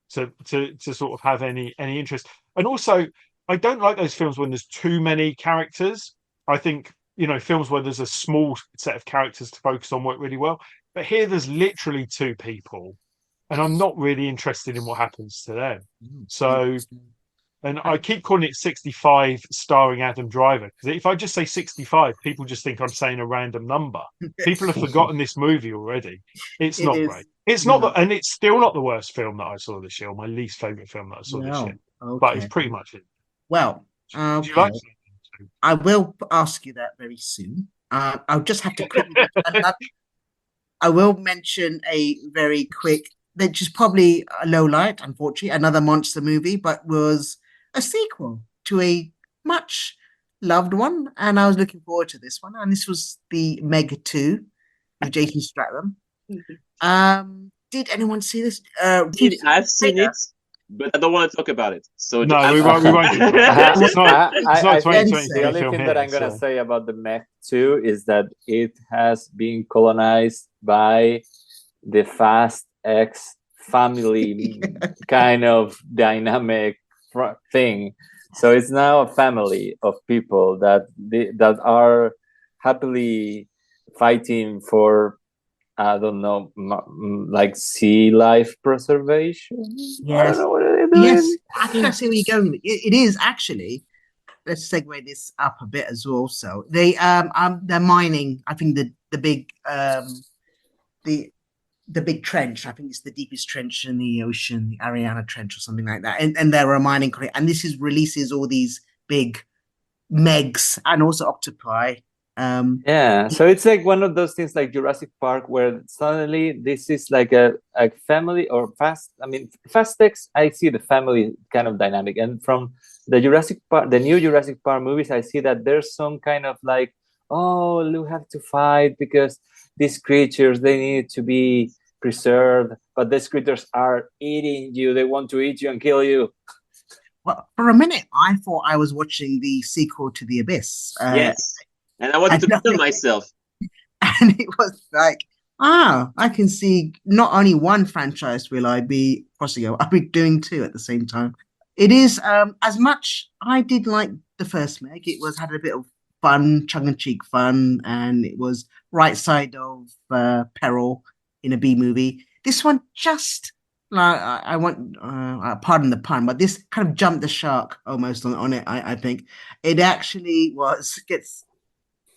to sort of have any interest. And also, I don't like those films when there's too many characters. I think films where there's a small set of characters to focus on work really well. But here, there's literally two people, and I'm not really interested in what happens to them. So, and I keep calling it 65 starring Adam Driver because if I just say 65, people just think I'm saying a random number. People have forgotten this movie already. It's not great. It's not, and it's still not the worst film that I saw this year, or my least favorite film that I saw this year. But it's pretty much it. Well, do you like I will ask you that very soon. I'll just have to quickly. I will mention a very quick, which is probably a low light, unfortunately, another monster movie, but was a sequel to a much loved one, and I was looking forward to this one. And this was the Meg 2 with Jason Statham. Did anyone see this? I've seen it, but I don't want to talk about it. So no, we won't. It's not 2020. The only thing that I'm gonna say about the Mech 2 is that it has been colonized by the Fast X family kind of dynamic thing. So it's now a family of people that are happily fighting for, I don't know, like sea life preservation. Yes. I don't know what they're doing. Yes, I think I see where you're going. It is actually. Let's segue this up a bit as well. So they're mining. I think the big the the big trench. I think it's the deepest trench in the ocean, the Ariana Trench or something like that. And they're a mining colony. And this is releases all these big megs and also octopi. Yeah, so it's like one of those things like Jurassic Park, where suddenly this is like a family or fast. I mean, Fast X, I see the family kind of dynamic, and from the Jurassic Park, the new Jurassic Park movies, I see that there's some kind of like, oh, you have to fight because these creatures they need to be preserved, but these creatures are eating you. They want to eat you and kill you. Well, for a minute, I thought I was watching the sequel to The Abyss. Yes. And I wanted to kill myself. And it was like, I can see not only one franchise will I be crossing over, I'll be doing two at the same time. It is as much I did like the first Meg, it was had a bit of fun, tongue-in-cheek fun, and it was right side of peril in a B movie. This one just like I want pardon the pun, but this kind of jumped the shark almost on it, I think. It actually gets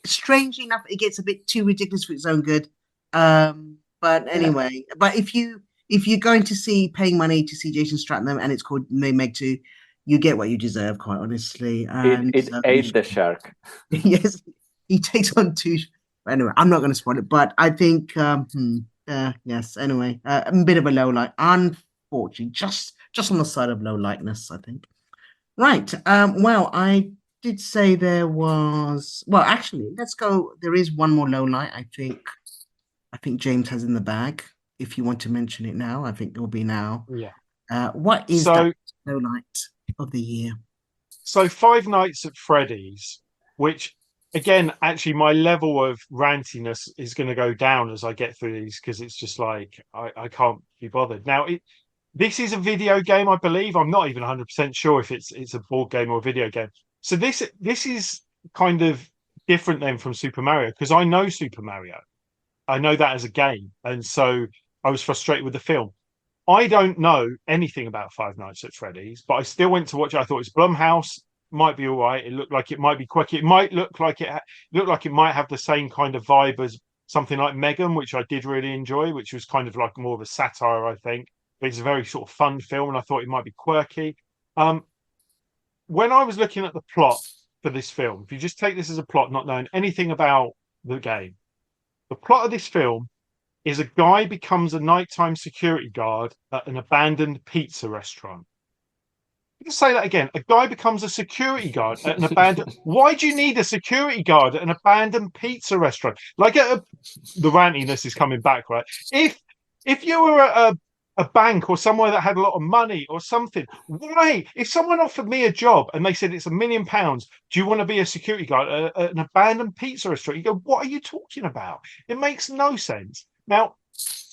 strangely enough, it gets a bit too ridiculous for its own good. But anyway, but if you're going to see paying money to see Jason Statham and it's called Meg 2, you get what you deserve, quite honestly. And it ate the shark. Yes, he takes on two. Anyway, I'm not going to spoil it, but I think yes. Anyway, a bit of a low light, unfortunately, just on the side of low lightness, I think. Right. Well, I did say there was. Well, actually, let's go. There is one more low light. I think James has in the bag. If you want to mention it now, I think it will be now. Yeah. What is that low light of the year? So Five Nights at Freddy's, which again, actually, my level of rantiness is going to go down as I get through these because it's just like I can't be bothered. Now, this is a video game, I believe. I'm not even 100% sure if it's a board game or a video game. So this is kind of different then from Super Mario because I know Super Mario. I know that as a game, and so I was frustrated with the film. I don't know anything about Five Nights at Freddy's, but I still went to watch it. I thought it's Blumhouse, might be all right. It looked like it might be quirky. It might look like it might have the same kind of vibe as something like Megan, which I did really enjoy, which was kind of like more of a satire, I think. But it's a very sort of fun film, and I thought it might be quirky. When I was looking at the plot for this film, if you just take this as a plot, not knowing anything about the game, the plot of this film is a guy becomes a nighttime security guard at an abandoned pizza restaurant. You can say that again. A guy becomes a security guard at an abandoned. Why do you need a security guard at an abandoned pizza restaurant? Like the rantiness is coming back, right? If you were at a bank or somewhere that had a lot of money or something, why? If someone offered me a job and they said it's £1 million, do you want to be a security guard at an abandoned pizza restaurant? You go, what are you talking about? It makes no sense. Now,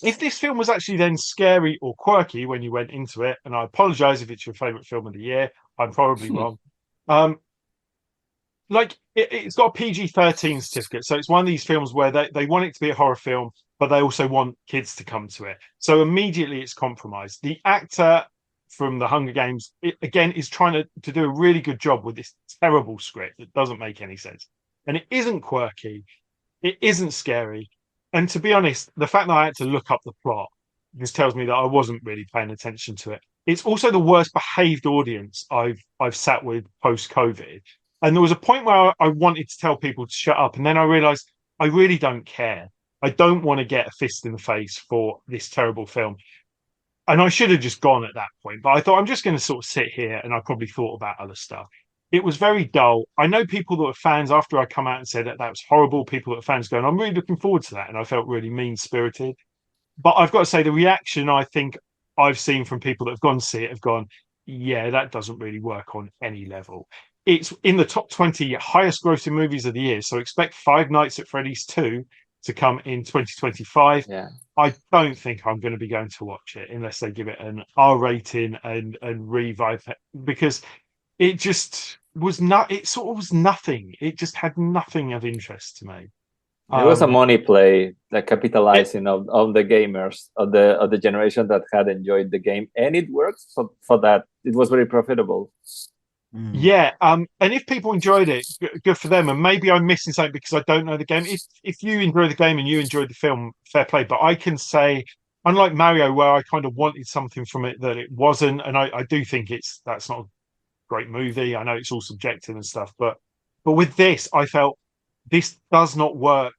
if this film was actually then scary or quirky when you went into it, and I apologize if it's your favorite film of the year, I'm probably wrong. Like it's got a PG-13 certificate, so it's one of these films where they want it to be a horror film, but they also want kids to come to it. So immediately it's compromised. The actor from The Hunger Games, again, is trying to do a really good job with this terrible script that doesn't make any sense. And it isn't quirky. It isn't scary. And to be honest, the fact that I had to look up the plot just tells me that I wasn't really paying attention to it. It's also the worst behaved audience I've sat with post-COVID. And there was a point where I wanted to tell people to shut up. And then I realized I really don't care. I don't want to get a fist in the face for this terrible film. And I should have just gone at that point. But I thought I'm just going to sort of sit here, and I probably thought about other stuff. It was very dull. I know people that were fans after I come out and said that was horrible. People that were fans going, I'm really looking forward to that. And I felt really mean-spirited. But I've got to say the reaction I think I've seen from people that have gone to see it have gone, yeah, that doesn't really work on any level. It's in the top 20 highest grossing movies of the year. So expect Five Nights at Freddy's 2 to come in 2025. Yeah. I don't think I'm going to be going to watch it unless they give it an R rating and revive it, because it just was not. It sort of was nothing. It just had nothing of interest to me. It was a money play, like capitalizing on the gamers of the generation that had enjoyed the game, and it works for that. It was very profitable. Yeah, and if people enjoyed it, good for them. And maybe I'm missing something because I don't know the game. If you enjoy the game and you enjoyed the film, fair play. But I can say unlike Mario, where I kind of wanted something from it that it wasn't, and I do think that's not a great movie. I know it's all subjective and stuff, but with this, I felt this does not work.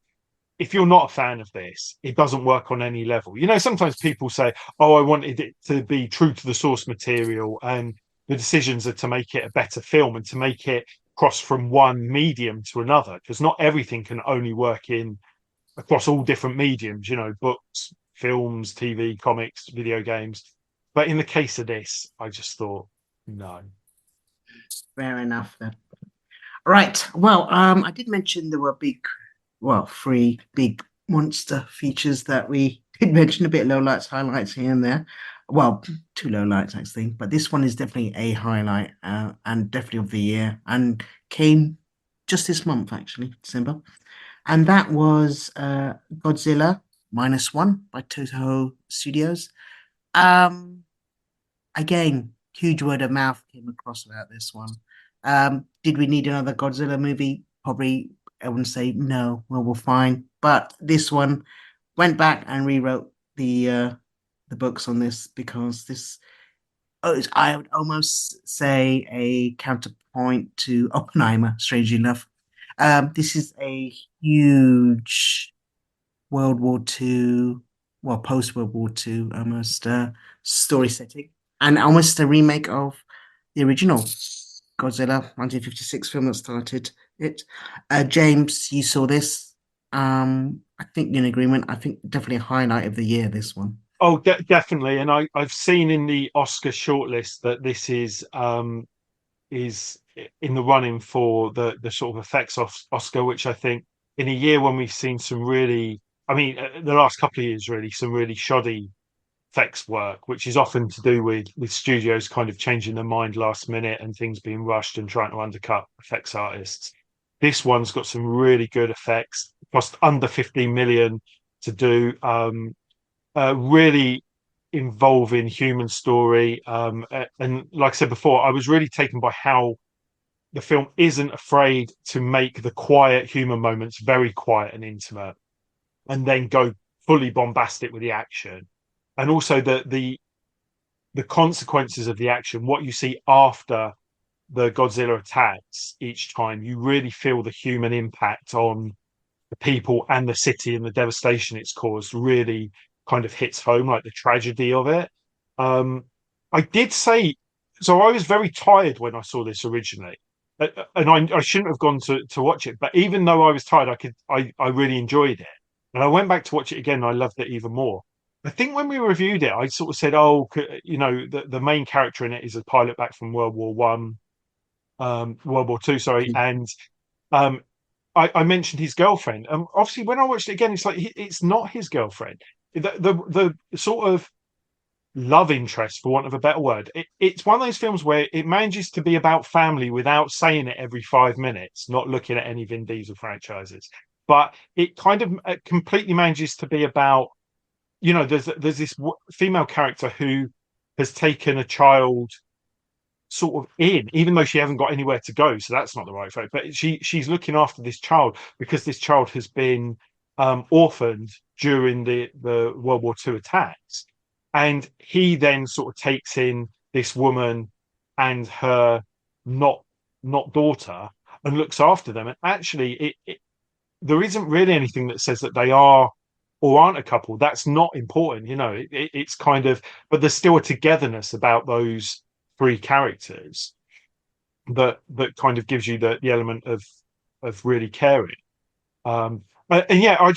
If you're not a fan of this, it doesn't work on any level. You know, sometimes people say, "Oh, I wanted it to be true to the source material," and the decisions are to make it a better film and to make it cross from one medium to another, because not everything can only work in across all different mediums. You know, books, films, TV, comics, video games. But in the case of this, I just thought, no. Fair enough then. Right. Well, I did mention there were three big monster features that we did mention, a bit lowlights, highlights here and there. Well, two lowlights actually, but this one is definitely a highlight and definitely of the year, and came just this month actually, December, and that was Godzilla -1 by Toho Studios. Again, huge word of mouth came across about this one. Did we need another Godzilla movie? Probably, I wouldn't say no. Well, we're fine. But this one went back and rewrote the books on this, because this, I would almost say, a counterpoint to Oppenheimer. Strangely enough, this is a huge World War II, well, post World War II, almost story setting, and almost a remake of the original Godzilla 1956 film that started it. James, you saw this. I think you're in agreement. I think definitely a highlight of the year, this one. Oh, definitely. And I've seen in the Oscar shortlist that this is in the running for the sort of effects Oscar, which I think in a year when we've seen some really, I mean, the last couple of years really, some really shoddy effects work, which is often to do with studios kind of changing their mind last minute and things being rushed and trying to undercut effects artists. This one's got some really good effects, cost under 15 million to do. Really involving human story. And like I said before, I was really taken by how the film isn't afraid to make the quiet human moments very quiet and intimate, and then go fully bombastic with the action. And also the consequences of the action, what you see after the Godzilla attacks each time, you really feel the human impact on the people and the city, and the devastation it's caused really kind of hits home, like the tragedy of it. I did say, so I was very tired when I saw this originally, and I shouldn't have gone to watch it, but even though I was tired, I really enjoyed it, and I went back to watch it again, and I loved it even more. I think when we reviewed it, I sort of said, "Oh, you know, the main character in it is a pilot back from World War War II, sorry," and I mentioned his girlfriend. Obviously, when I watched it again, it's like it's not his girlfriend. The sort of love interest, for want of a better word, it's one of those films where it manages to be about family without saying it every 5 minutes, not looking at any Vin Diesel franchises, but it kind of completely manages to be about, you know, there's this female character who has taken a child sort of in, even though she hasn't got anywhere to go, so that's not the right phrase, but she's looking after this child because this child has been orphaned during the World War II attacks, and he then sort of takes in this woman and her not daughter and looks after them. And actually, there isn't really anything that says that they are or aren't a couple. That's not important, you know. It's kind of, but there's still a togetherness about those three characters that kind of gives you the element of really caring. And yeah,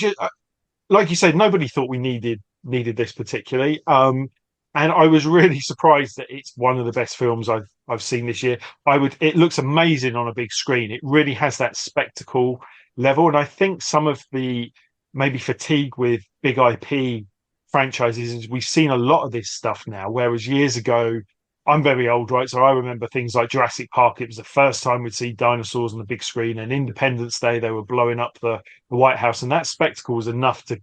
like you said, nobody thought we needed this particularly. And I was really surprised that it's one of the best films I've seen this year. It looks amazing on a big screen. It really has that spectacle level, and I think some of the maybe fatigue with big IP franchises is we've seen a lot of this stuff now, whereas years ago, I'm very old, right? So I remember things like Jurassic Park. It was the first time we'd see dinosaurs on the big screen, and Independence Day, they were blowing up the White House, and that spectacle was enough to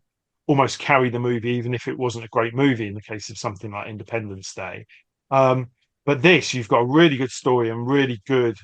almost carry the movie, even if it wasn't a great movie in the case of something like Independence Day. But this, you've got a really good story and really good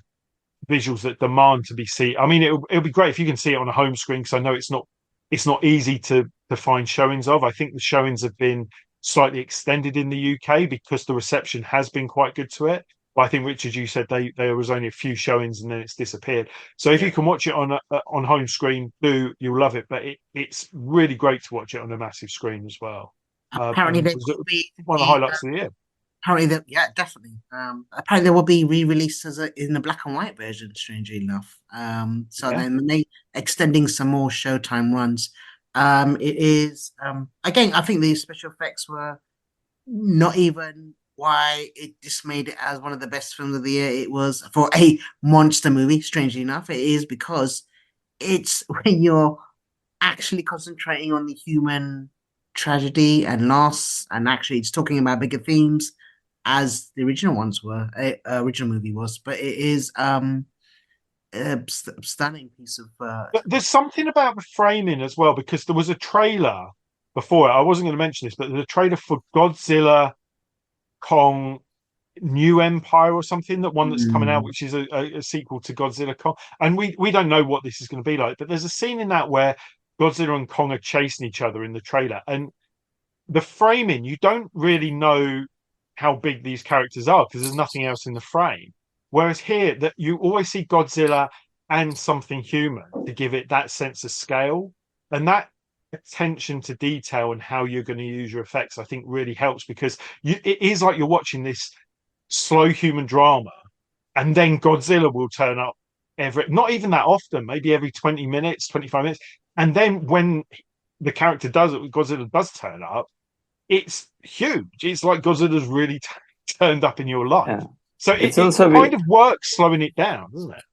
visuals that demand to be seen. I mean, it'll be great if you can see it on a home screen, because I know it's not easy to find showings of. I think the showings have been slightly extended in the UK because the reception has been quite good to it. But I think, Richard, you said there was only a few showings and then it's disappeared. So if you can watch it on home screen, you'll love it. But it's really great to watch it on a massive screen as well. Apparently, And there it was will be one of the highlights of the year. apparently that yeah, definitely. Apparently there will be re-released in the black and white version. Strangely enough, so Yeah. then they extending some more Showtime runs. It is again. I think the special effects were not even why it just made it as one of the best films of the year. It was for a monster movie. Strangely enough, it is because it's when you're actually concentrating on the human tragedy and loss, and actually it's talking about bigger themes as the original ones were, original movie was. But it is a stunning piece of. There's something about the framing as well, because there was a trailer before it. I wasn't going to mention this, but there's a trailer for Godzilla, Kong, New Empire or something, that one that's coming out, which is a sequel to Godzilla Kong. And we don't know what this is going to be like, but there's a scene in that where Godzilla and Kong are chasing each other in the trailer. And the framing, you don't really know how big these characters are because there's nothing else in the frame. Whereas here, that you always see Godzilla and something human to give it that sense of scale. And that attention to detail and how you're going to use your effects, I think really helps, because it is like you're watching this slow human drama, and then Godzilla will turn up not even that often, maybe every 20 minutes, 25 minutes. And then when the character Godzilla does turn up, it's huge. It's like Godzilla's really turned up in your life. Yeah. So it kind of works slowing it down, doesn't it?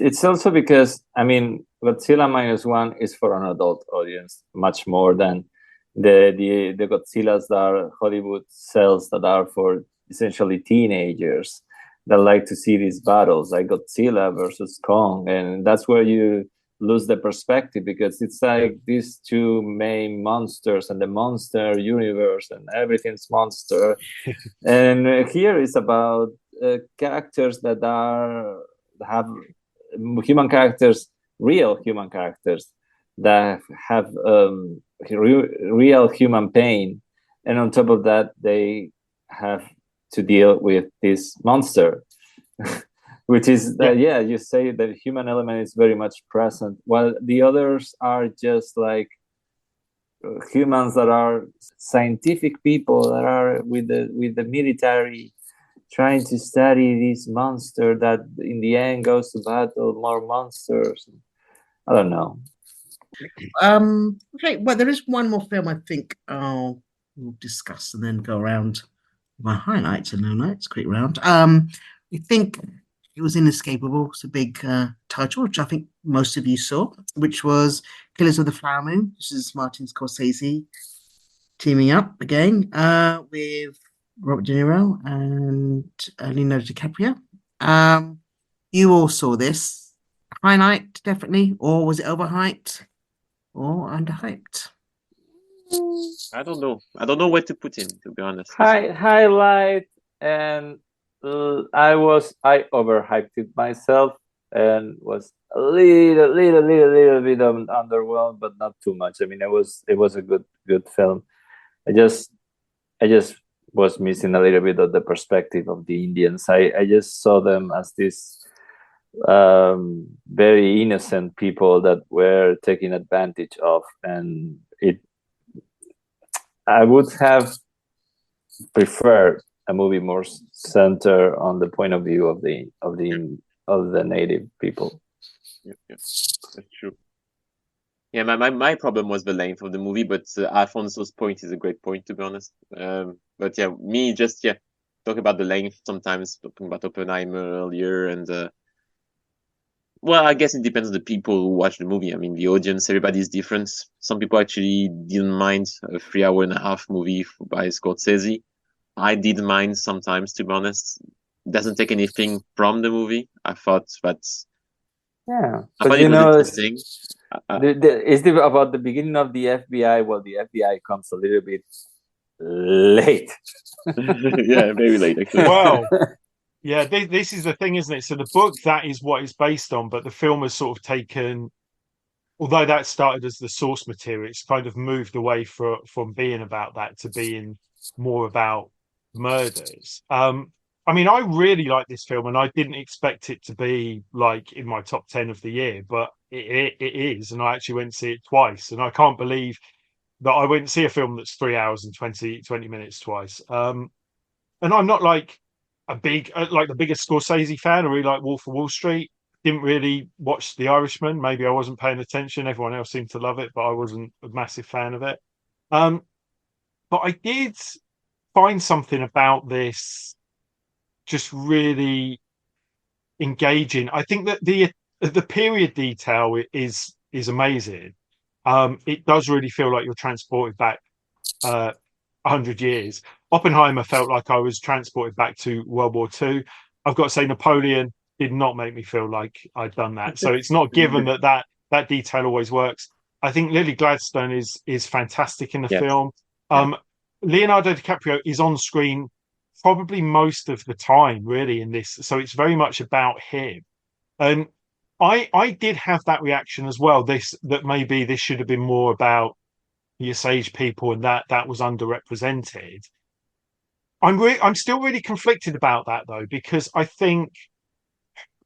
It's also because, I mean, Godzilla -1 is for an adult audience much more than the Godzillas that Hollywood sells, that are for essentially teenagers that like to see these battles, like Godzilla versus Kong, and that's where you lose the perspective, because it's like these two main monsters and the monster universe and everything's monster. And here it's about characters that have human characters, real human characters that have real human pain, and on top of that they have to deal with this monster. Which is that, you say the human element is very much present, while the others are just like humans that are scientific people that are with the military, trying to study this monster that in the end goes to battle more monsters. I don't know. Okay, well, there is one more film I think we'll discuss and then go around my highlights and lowlights. Quick round. I think it was Inescapable. It's a big title, which I think most of you saw, which was Killers of the Flower Moon. This is Martin Scorsese teaming up again with Robert De Niro and Leonardo DiCaprio. You all saw this. Highlight, definitely, or was it overhyped or underhyped? I don't know. I don't know where to put him, to be honest. Highlight, and I overhyped it myself and was a little bit underwhelmed, but not too much. I mean, it was a good film. I just was missing a little bit of the perspective of the Indians. I just saw them as this very innocent people that were taken advantage of, and I would have preferred a movie more centered on the point of view of the native people. Yeah, that's true. Yeah, my problem was the length of the movie, but Alfonso's point is a great point, to be honest. But yeah, talk about the length sometimes, talking about Oppenheimer earlier, and well, I guess it depends on the people who watch the movie. I mean, the audience, everybody's different. Some people actually didn't mind a 3.5-hour movie by Scorsese. I didn't mind sometimes, to be honest. It doesn't take anything from the movie. I thought it was interesting. It's about the beginning of the FBI. Well, the FBI comes a little bit late. Yeah, very late, actually. Well, yeah, this is the thing, isn't it? So the book, that is what it's based on, but the film has sort of taken although that started as the source material, it's kind of moved away from being about that to being more about murders. I mean, I really like this film, and I didn't expect it to be like in my top 10 of the year, but it is. And I actually went to see it twice, and I can't believe that I went to see a film that's 3 hours and 20 minutes twice. And I'm not like a big, like the biggest Scorsese fan. I really like Wolf of Wall Street. Didn't really watch The Irishman. Maybe I wasn't paying attention. Everyone else seemed to love it, but I wasn't a massive fan of it. Um, but I did find something about this just really engaging. I think that the period detail is amazing. It does really feel like you're transported back 100 years. Oppenheimer felt like I was transported back to World War II. I've got to say, Napoleon did not make me feel like I'd done that. So it's not given that detail always works. I think Lily Gladstone is fantastic in the film. Leonardo DiCaprio is on screen probably most of the time, really, in this. So it's very much about him. And I did have that reaction as well. That maybe this should have been more about the Osage people, and that was underrepresented. I'm still really conflicted about that though, because I think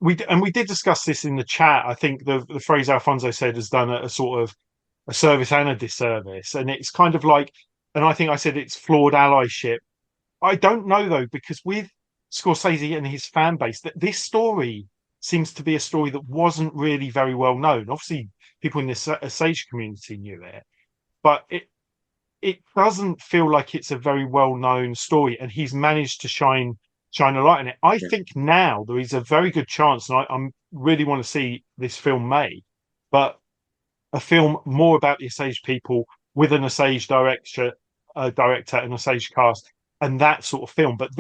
we did discuss this in the chat. I think the phrase Alfonso said has done a sort of a service and a disservice, and it's kind of like, and I think I said it's flawed allyship. I don't know though, because with Scorsese and his fan base, that this story seems to be a story that wasn't really very well known. Obviously, people in the Osage community knew it, but it doesn't feel like it's a very well known story, and he's managed to shine a light on it. I think now there is a very good chance, and I really want to see this film made, but a film more about the Osage people with an Osage director, an Osage cast, and that sort of film. But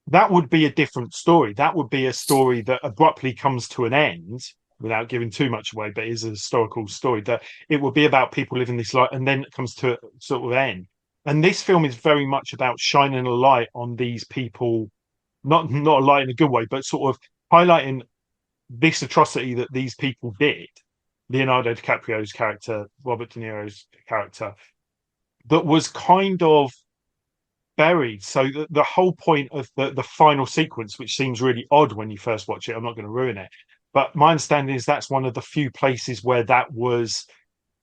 that would be a different story. That would be a story that abruptly comes to an end, without giving too much away, but is a historical story, that it will be about people living this life, and then it comes to a sort of end. And this film is very much about shining a light on these people, not a light in a good way, but sort of highlighting this atrocity that these people did. Leonardo DiCaprio's character, Robert De Niro's character, that was kind of buried. So the whole point of the final sequence, which seems really odd when you first watch it, I'm not going to ruin it, but my understanding is that's one of the few places where that was,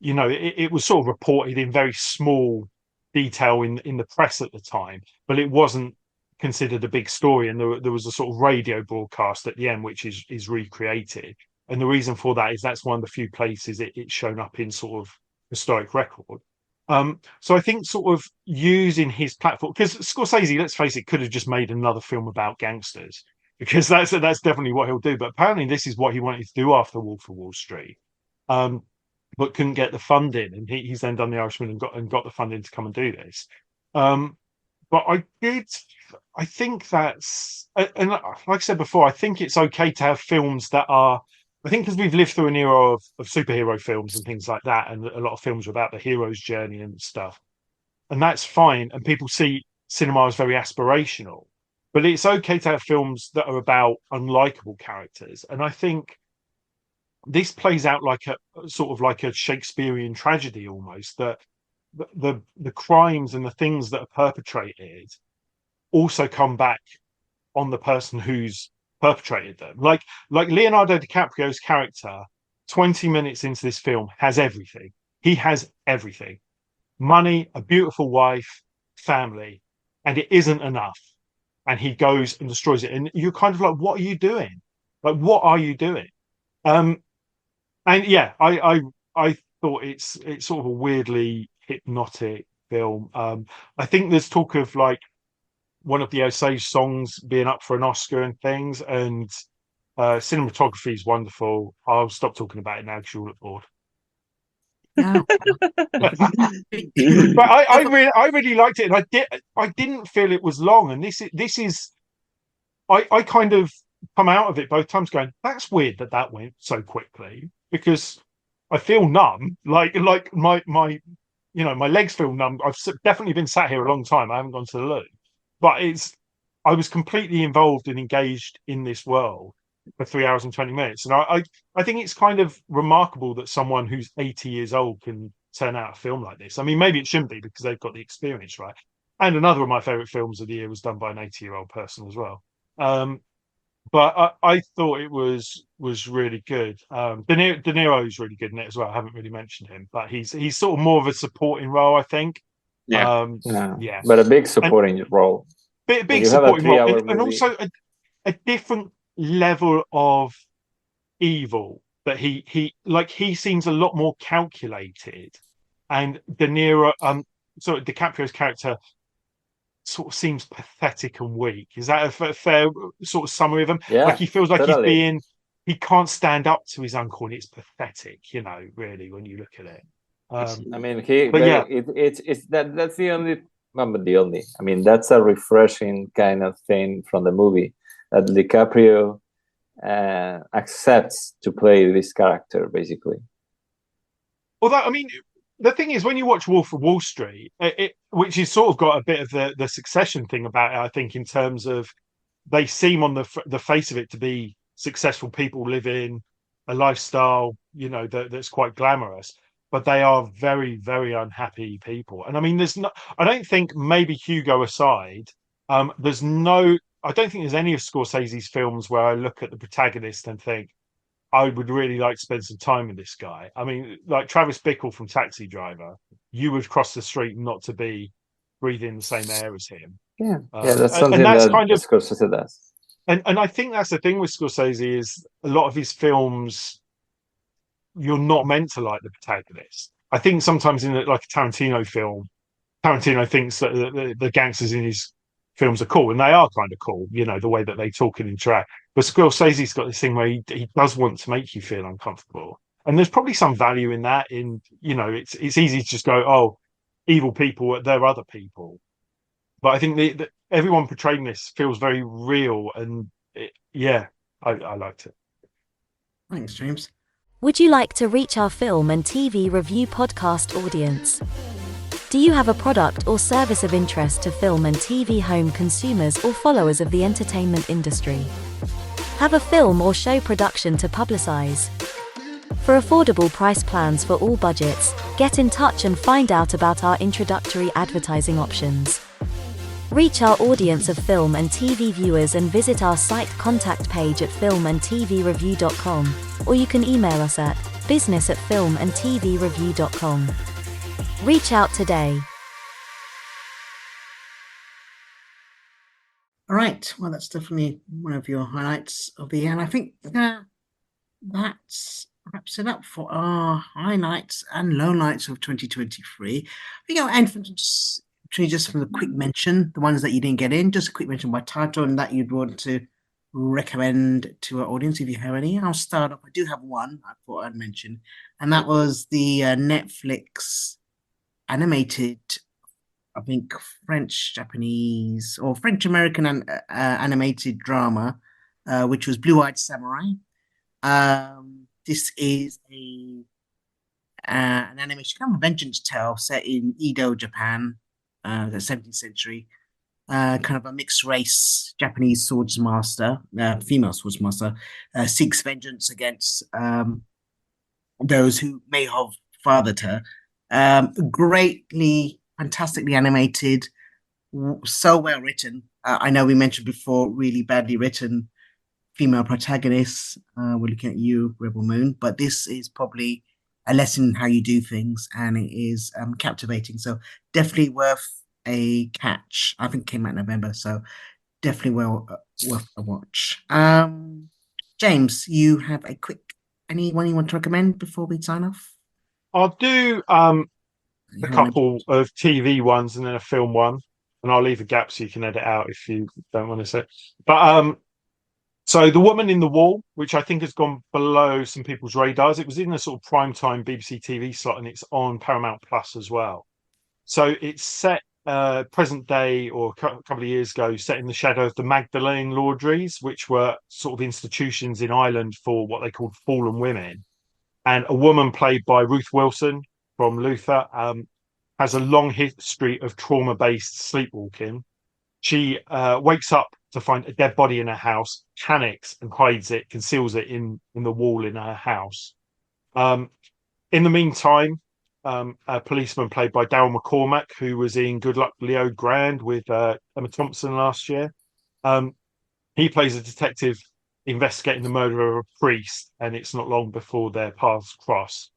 it was sort of reported in very small detail in the press at the time, but it wasn't considered a big story. And there was a sort of radio broadcast at the end, which is recreated. And the reason for that is that's one of the few places it's shown up in sort of historic record. So I think sort of using his platform, because Scorsese, let's face it, could have just made another film about gangsters, because that's definitely what he'll do. But apparently this is what he wanted to do after Wolf of Wall Street, but couldn't get the funding, and he's then done The Irishman and got the funding to come and do this. But I think that's, and like I said before, I think it's okay to have films that are, I think because we've lived through an era of superhero films and things like that, and a lot of films are about the hero's journey and stuff, and that's fine. And people see cinema as very aspirational, but it's okay to have films that are about unlikable characters. And I think this plays out like a sort of like a Shakespearean tragedy almost, that the crimes and the things that are perpetrated also come back on the person who's perpetrated them. Like Leonardo DiCaprio's character, 20 minutes into this film, has everything. He has everything: money, a beautiful wife, family, and it isn't enough. And he goes and destroys it. And you're kind of like, what are you doing? Like, what are you doing? And yeah, I thought it's sort of a weirdly hypnotic film. I think there's talk of like one of the Osage songs being up for an Oscar and things, and cinematography is wonderful. I'll stop talking about it now because you'll look bored. No. But I really liked it, and I didn't feel it was long. And this is I kind of come out of it both times going, that's weird that went so quickly, because I feel numb, like my my legs feel numb. I've definitely been sat here a long time. I haven't gone to the loo, but I was completely involved and engaged in this world. for 3 hours and 20 minutes. And I think it's kind of remarkable that someone who's 80 years old can turn out a film like this. I mean, maybe it shouldn't be because they've got the experience, right? And another of my favorite films of the year was done by an 80-year-old person as well. But I thought it was really good. De Niro is really good in it as well. I haven't really mentioned him, but he's sort of more of a supporting role, I think. Yeah. Yeah. But a big supporting role. Big you have a supporting role, 3-hour and movie. also a different level of evil that he seems a lot more calculated, and De Niro, sort of DiCaprio's character sort of seems pathetic and weak. Is that a fair sort of summary of him? Yeah, Like he feels like totally. he can't stand up to his uncle, and it's pathetic, really, when you look at it. I mean, But yeah. it's that's the only, not but the only. I mean, that's a refreshing kind of thing from the movie that DiCaprio accepts to play this character, basically. Although, I mean, the thing is, when you watch Wolf of Wall Street, which has sort of got a bit of the Succession thing about it, I think, in terms of they seem on the face of it to be successful people living a lifestyle, that's quite glamorous, but they are very, very unhappy people. And I mean, I don't think, maybe Hugo aside, I don't think there's any of Scorsese's films where I look at the protagonist and think, I would really like to spend some time with this guy. I mean, like Travis Bickle from Taxi Driver, you would cross the street not to be breathing the same air as him. Yeah, that's something and that's that kind of Scorsese does. And I think that's the thing with Scorsese is a lot of his films, you're not meant to like the protagonist. I think sometimes in like a Tarantino film, Tarantino thinks that the gangsters in his films are cool, and they are kind of cool, the way that they talk and interact. But Scorsese's got this thing where he does want to make you feel uncomfortable, and there's probably some value in that. It's easy to just go, oh, evil people, they're other people. But I think that everyone portraying this feels very real, and I liked it. Thanks, James. Would you like to reach our film and TV review podcast audience? Do you have a product or service of interest to film and TV home consumers or followers of the entertainment industry? Have a film or show production to publicize? For affordable price plans for all budgets, get in touch and find out about our introductory advertising options. Reach our audience of film and TV viewers and visit our site contact page at filmandtvreview.com, or you can email us at business@filmandtvreview.com. Reach out today. All right. Well, that's definitely one of your highlights of the year. And I think that wraps it up for our highlights and lowlights of 2023. I think I'll end just from a quick mention, the ones that you didn't get in, just a quick mention by title and that you'd want to recommend to our audience if you have any. I'll start off. I do have one I thought I'd mention, and that was the Netflix animated, I think French-Japanese or French-American animated drama, which was Blue-Eyed Samurai. This is an animation, kind of a vengeance tale set in Edo, Japan, the 17th century. Kind of a mixed race Japanese swordsmaster, female swordsmaster, seeks vengeance against those who may have fathered her. Fantastically animated, so well written. I know we mentioned before really badly written female protagonists. We're looking at you, Rebel Moon, but this is probably a lesson in how you do things, and it is captivating. So definitely worth a catch. I think it came out in November, so definitely worth a watch. James, you have anyone you want to recommend before we sign off? I'll do a couple of TV ones and then a film one, and I'll leave a gap so you can edit out if you don't want to say. But so The Woman in the Wall, which I think has gone below some people's radars. It was in a sort of primetime BBC TV slot, and it's on Paramount Plus as well. So it's set present day, or a couple of years ago, set in the shadow of the Magdalene Laundries, which were sort of institutions in Ireland for what they called fallen women. And a woman played by Ruth Wilson from Luther has a long history of trauma-based sleepwalking. She wakes up to find a dead body in her house, panics and hides it, conceals it in the wall in her house. In the meantime, a policeman played by Daryl McCormack, who was in Good Luck Leo Grand with Emma Thompson last year. He plays a detective investigating the murder of a priest, and it's not long before their paths cross.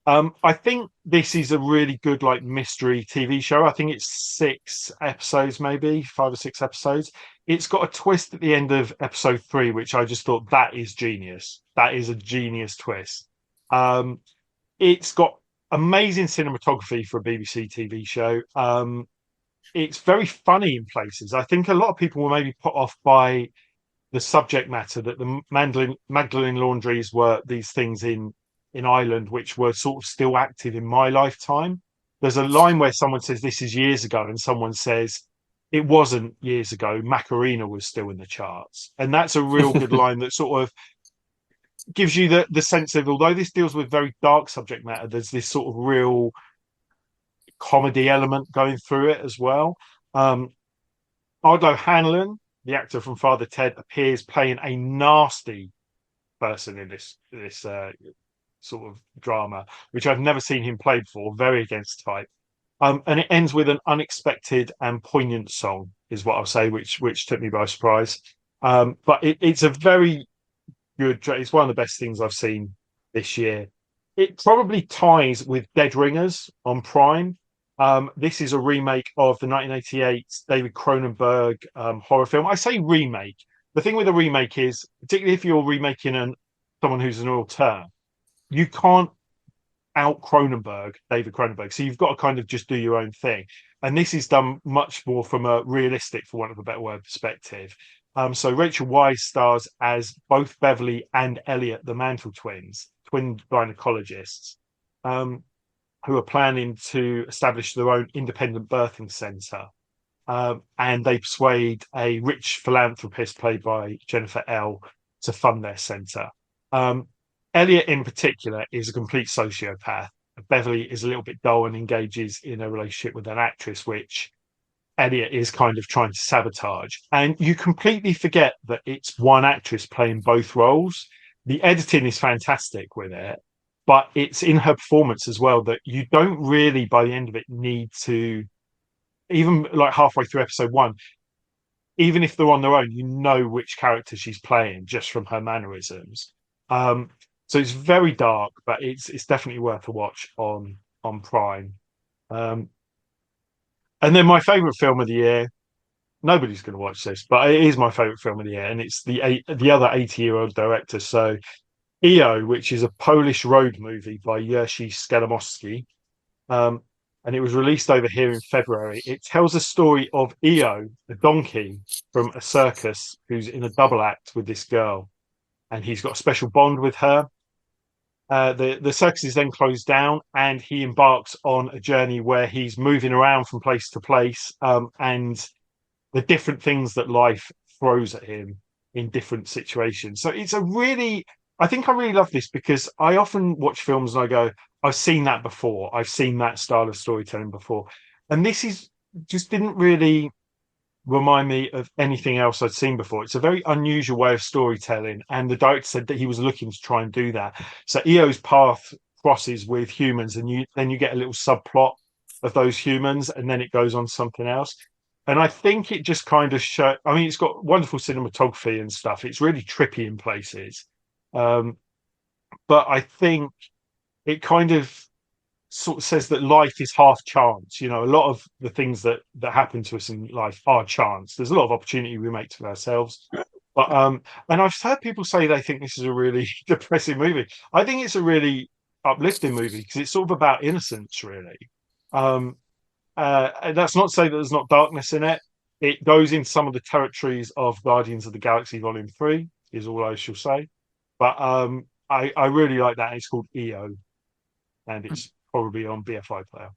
I think this is a really good like mystery TV show. I think it's 6 episodes, maybe 5 or 6 episodes. It's got a twist at the end of episode 3, which I just thought that is genius. That is a genius twist. It's got amazing cinematography for a BBC TV show. It's very funny in places. I think a lot of people were maybe put off by the subject matter that the Magdalene laundries were these things in Ireland, which were sort of still active in my lifetime. There's a line where someone says this is years ago, and someone says it wasn't years ago. Macarena was still in the charts, and that's a real good line that sort of gives you the sense of, although this deals with very dark subject matter, there's this sort of real comedy element going through it as well. Ardlo Hanlon, the actor from Father Ted, appears playing a nasty person in this sort of drama, which I've never seen him play before, very against type. And it ends with an unexpected and poignant song, is what I'll say, which took me by surprise. But it's a very good, it's one of the best things I've seen this year. It probably ties with Dead Ringers on Prime. This is a remake of the 1988 David Cronenberg horror film. I say remake. The thing with a remake is, particularly if you're remaking someone who's an auteur, you can't out Cronenberg, David Cronenberg. So you've got to kind of just do your own thing. And this is done much more from a realistic, for want of a better word, perspective. So Rachel Weisz stars as both Beverly and Elliot, the Mantle twins, twin gynecologists, who are planning to establish their own independent birthing centre. And they persuade a rich philanthropist played by Jennifer L to fund their centre. Elliot in particular is a complete sociopath. Beverly is a little bit dull and engages in a relationship with an actress, which Elliot is kind of trying to sabotage. And you completely forget that it's one actress playing both roles. The editing is fantastic with it, but it's in her performance as well that you don't really, by the end of it, need to, even like halfway through episode 1, even if they're on their own, you know which character she's playing just from her mannerisms. So it's very dark, but it's definitely worth a watch on Prime. And then my favourite film of the year, nobody's going to watch this, but it is my favourite film of the year, and it's the other 80-year-old director. So EO, which is a Polish road movie by Jerzy Skelamowski, and it was released over here in February. It tells a story of EO, a donkey from a circus, who's in a double act with this girl, and he's got a special bond with her. The circus is then closed down, and he embarks on a journey where he's moving around from place to place, and the different things that life throws at him in different situations. So it's I think I really love this because I often watch films and I go, I've seen that before. I've seen that style of storytelling before. And this just didn't really remind me of anything else I'd seen before. It's a very unusual way of storytelling, and the director said that he was looking to try and do that. So EO's path crosses with humans, and then you get a little subplot of those humans, and then it goes on to something else. And I think it just kind of it's got wonderful cinematography and stuff. It's really trippy in places. But I think it kind of sort of says that life is half chance. A lot of the things that happen to us in life are chance. There's a lot of opportunity we make to ourselves. But and I've heard people say they think this is a really depressing movie. I think it's a really uplifting movie because it's sort of about innocence, really. And that's not to say that there's not darkness in it. It goes into some of the territories of Guardians of the Galaxy Volume 3, is all I shall say. But I really like that. It's called EO, and it's probably on BFI Player.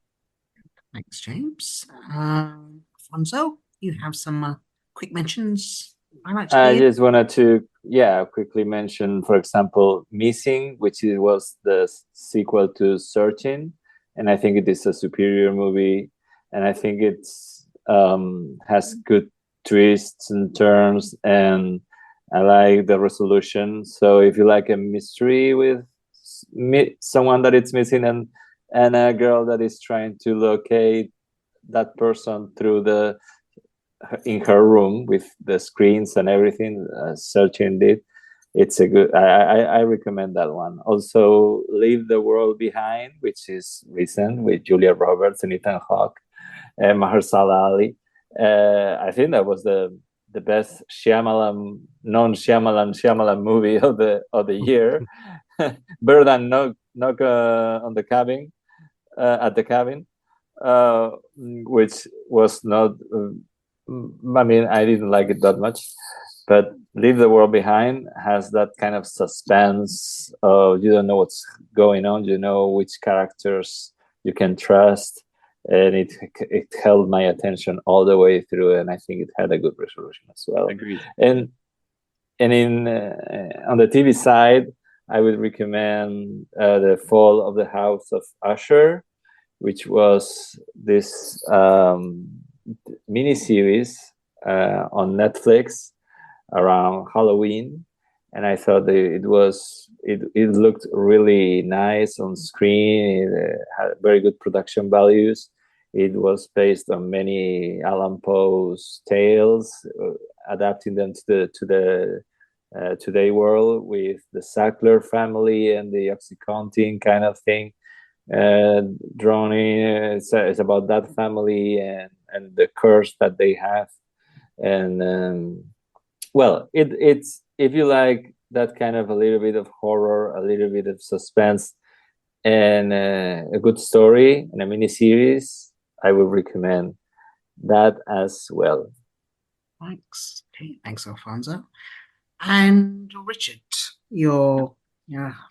Thanks, James. Alfonso, you have some quick mentions? I just wanted to, quickly mention, for example, Missing, which was the sequel to Searching, and I think it is a superior movie, and I think it's has good twists and turns, and I like the resolution. So if you like a mystery with someone that it's missing, and a girl that is trying to locate that person through in her room with the screens and everything, searching it, it's a good. I recommend that one. Also, Leave the World Behind, which is recent, with Julia Roberts and Ethan Hawke and Mahershala Ali. I think that was the best Shyamalan Shyamalan movie of the year. Better than Knock on the Cabin, at the Cabin, which was not. I mean, I didn't like it that much, but Leave the World Behind has that kind of suspense of you don't know what's going on, you know which characters you can trust, and it held my attention all the way through, and I think it had a good resolution as well. Agreed. And in on the TV side, I would recommend The Fall of the House of Usher, which was this miniseries on Netflix around Halloween, and I thought it looked really nice on screen. It had very good production values. It was based on many Allan Poe's tales, adapting them to the today world with the Sackler family and the Oxycontin kind of thing. Drawn in, it's about that family and the curse that they have, and well, it's if you like that kind of a little bit of horror, a little bit of suspense, and a good story and a mini series, I would recommend that as well. Thanks. Okay, thanks, Alfonso. And Richard, your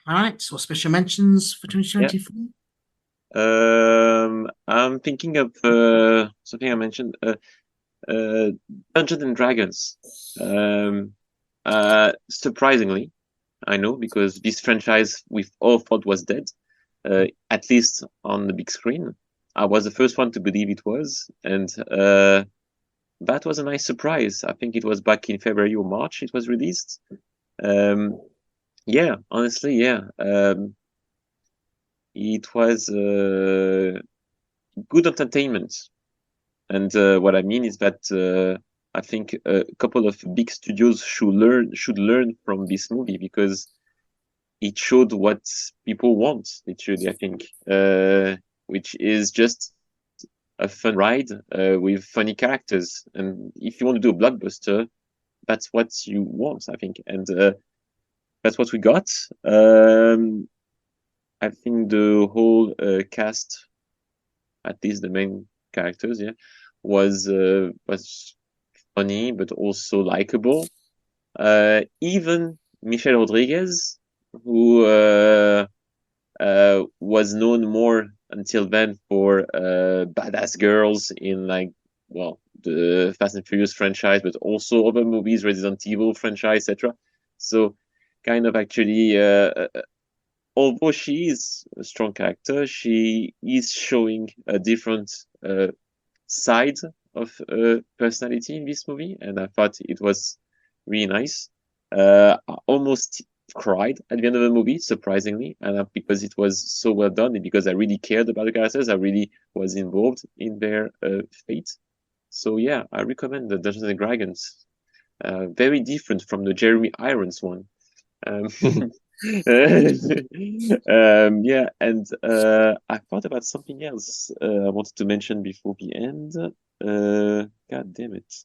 highlights or special mentions for 2024? I'm thinking of something I mentioned, Dungeons and Dragons. Surprisingly, I know, because this franchise we all thought was dead, at least on the big screen. I was the first one to believe it was, and that was a nice surprise. I think it was back in February or March it was released. Yeah, honestly, yeah. It was good entertainment. And what I mean is that I think a couple of big studios should learn from this movie, because it showed what people want, literally, I think, which is just a fun ride with funny characters. And if you want to do a blockbuster, that's what you want, I think. And that's what we got. I think the whole cast, at least the main characters, yeah, was funny but also likable. Even Michelle Rodriguez, who was known more until then for badass girls in the Fast and Furious franchise, but also other movies, Resident Evil franchise, etc. So kind of actually, although she is a strong character, she is showing a different side of personality in this movie, and I thought it was really nice. I almost cried at the end of the movie, surprisingly, and because it was so well done, and because I really cared about the characters, I really was involved in their fate. So yeah, I recommend the Dungeons and Dragons. Very different from the Jeremy Irons one. Yeah, and I thought about something else I wanted to mention before the end. God damn it.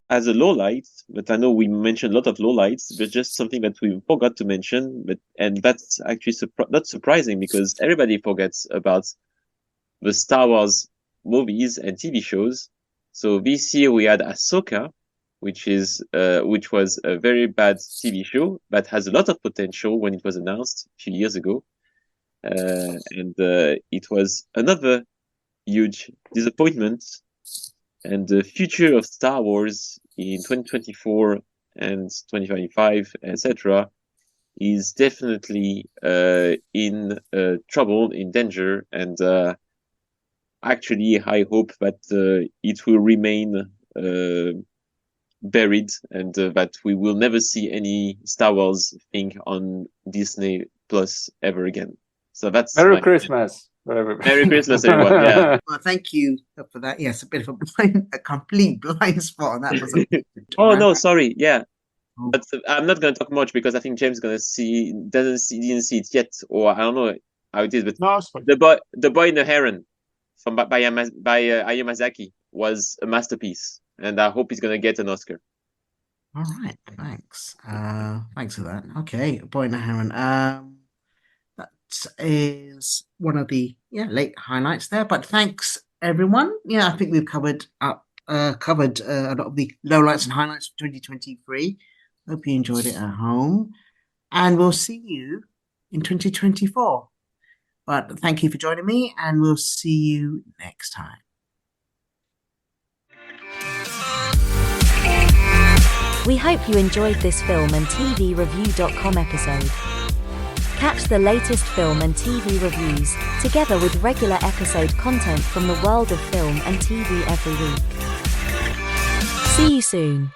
As a lowlight, but I know we mentioned a lot of lowlights, but just something that we forgot to mention, and that's actually not surprising, because everybody forgets about the Star Wars movies and TV shows. So this year we had Ahsoka, which was a very bad TV show, but has a lot of potential when it was announced a few years ago. And it was another huge disappointment. And the future of Star Wars in 2024 and 2025, etc., is definitely in trouble, in danger. And actually, I hope that it will remain buried, and that we will never see any Star Wars thing on Disney Plus ever again. So that's Merry my- Christmas. Merry Christmas, everyone. Yeah. Well, thank you for that. Yes, a bit of a complete blind spot on that. Was Oh no, sorry. Yeah. Oh. But I'm not going to talk much because I think James didn't see it yet, or I don't know how it is. But No, it's fine. the boy in the heron from by Hayao Miyazaki was a masterpiece, and I hope he's gonna get an Oscar. All right, thanks. Thanks for that. Okay, Boy and the Heron. That is one of the late highlights there. But thanks everyone. Yeah, I think we've covered a lot of the lowlights and highlights of 2023. Hope you enjoyed it at home, and we'll see you in 2024. But thank you for joining me, and we'll see you next time. We hope you enjoyed this film and TV review.com episode. Catch the latest film and TV reviews, together with regular episode content from the world of film and TV every week. See you soon.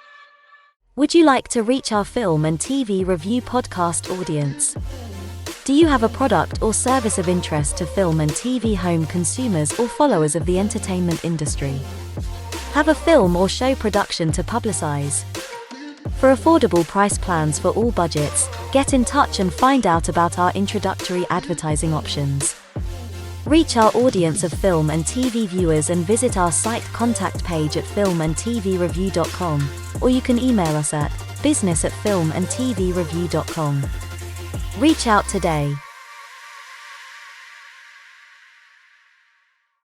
Would you like to reach our film and TV review podcast audience? Do you have a product or service of interest to film and TV home consumers or followers of the entertainment industry? Have a film or show production to publicize? For affordable price plans for all budgets, get in touch and find out about our introductory advertising options. Reach our audience of film and TV viewers and visit our site contact page at filmandtvreview.com, or you can email us at business@filmandtvreview.com. Reach out today.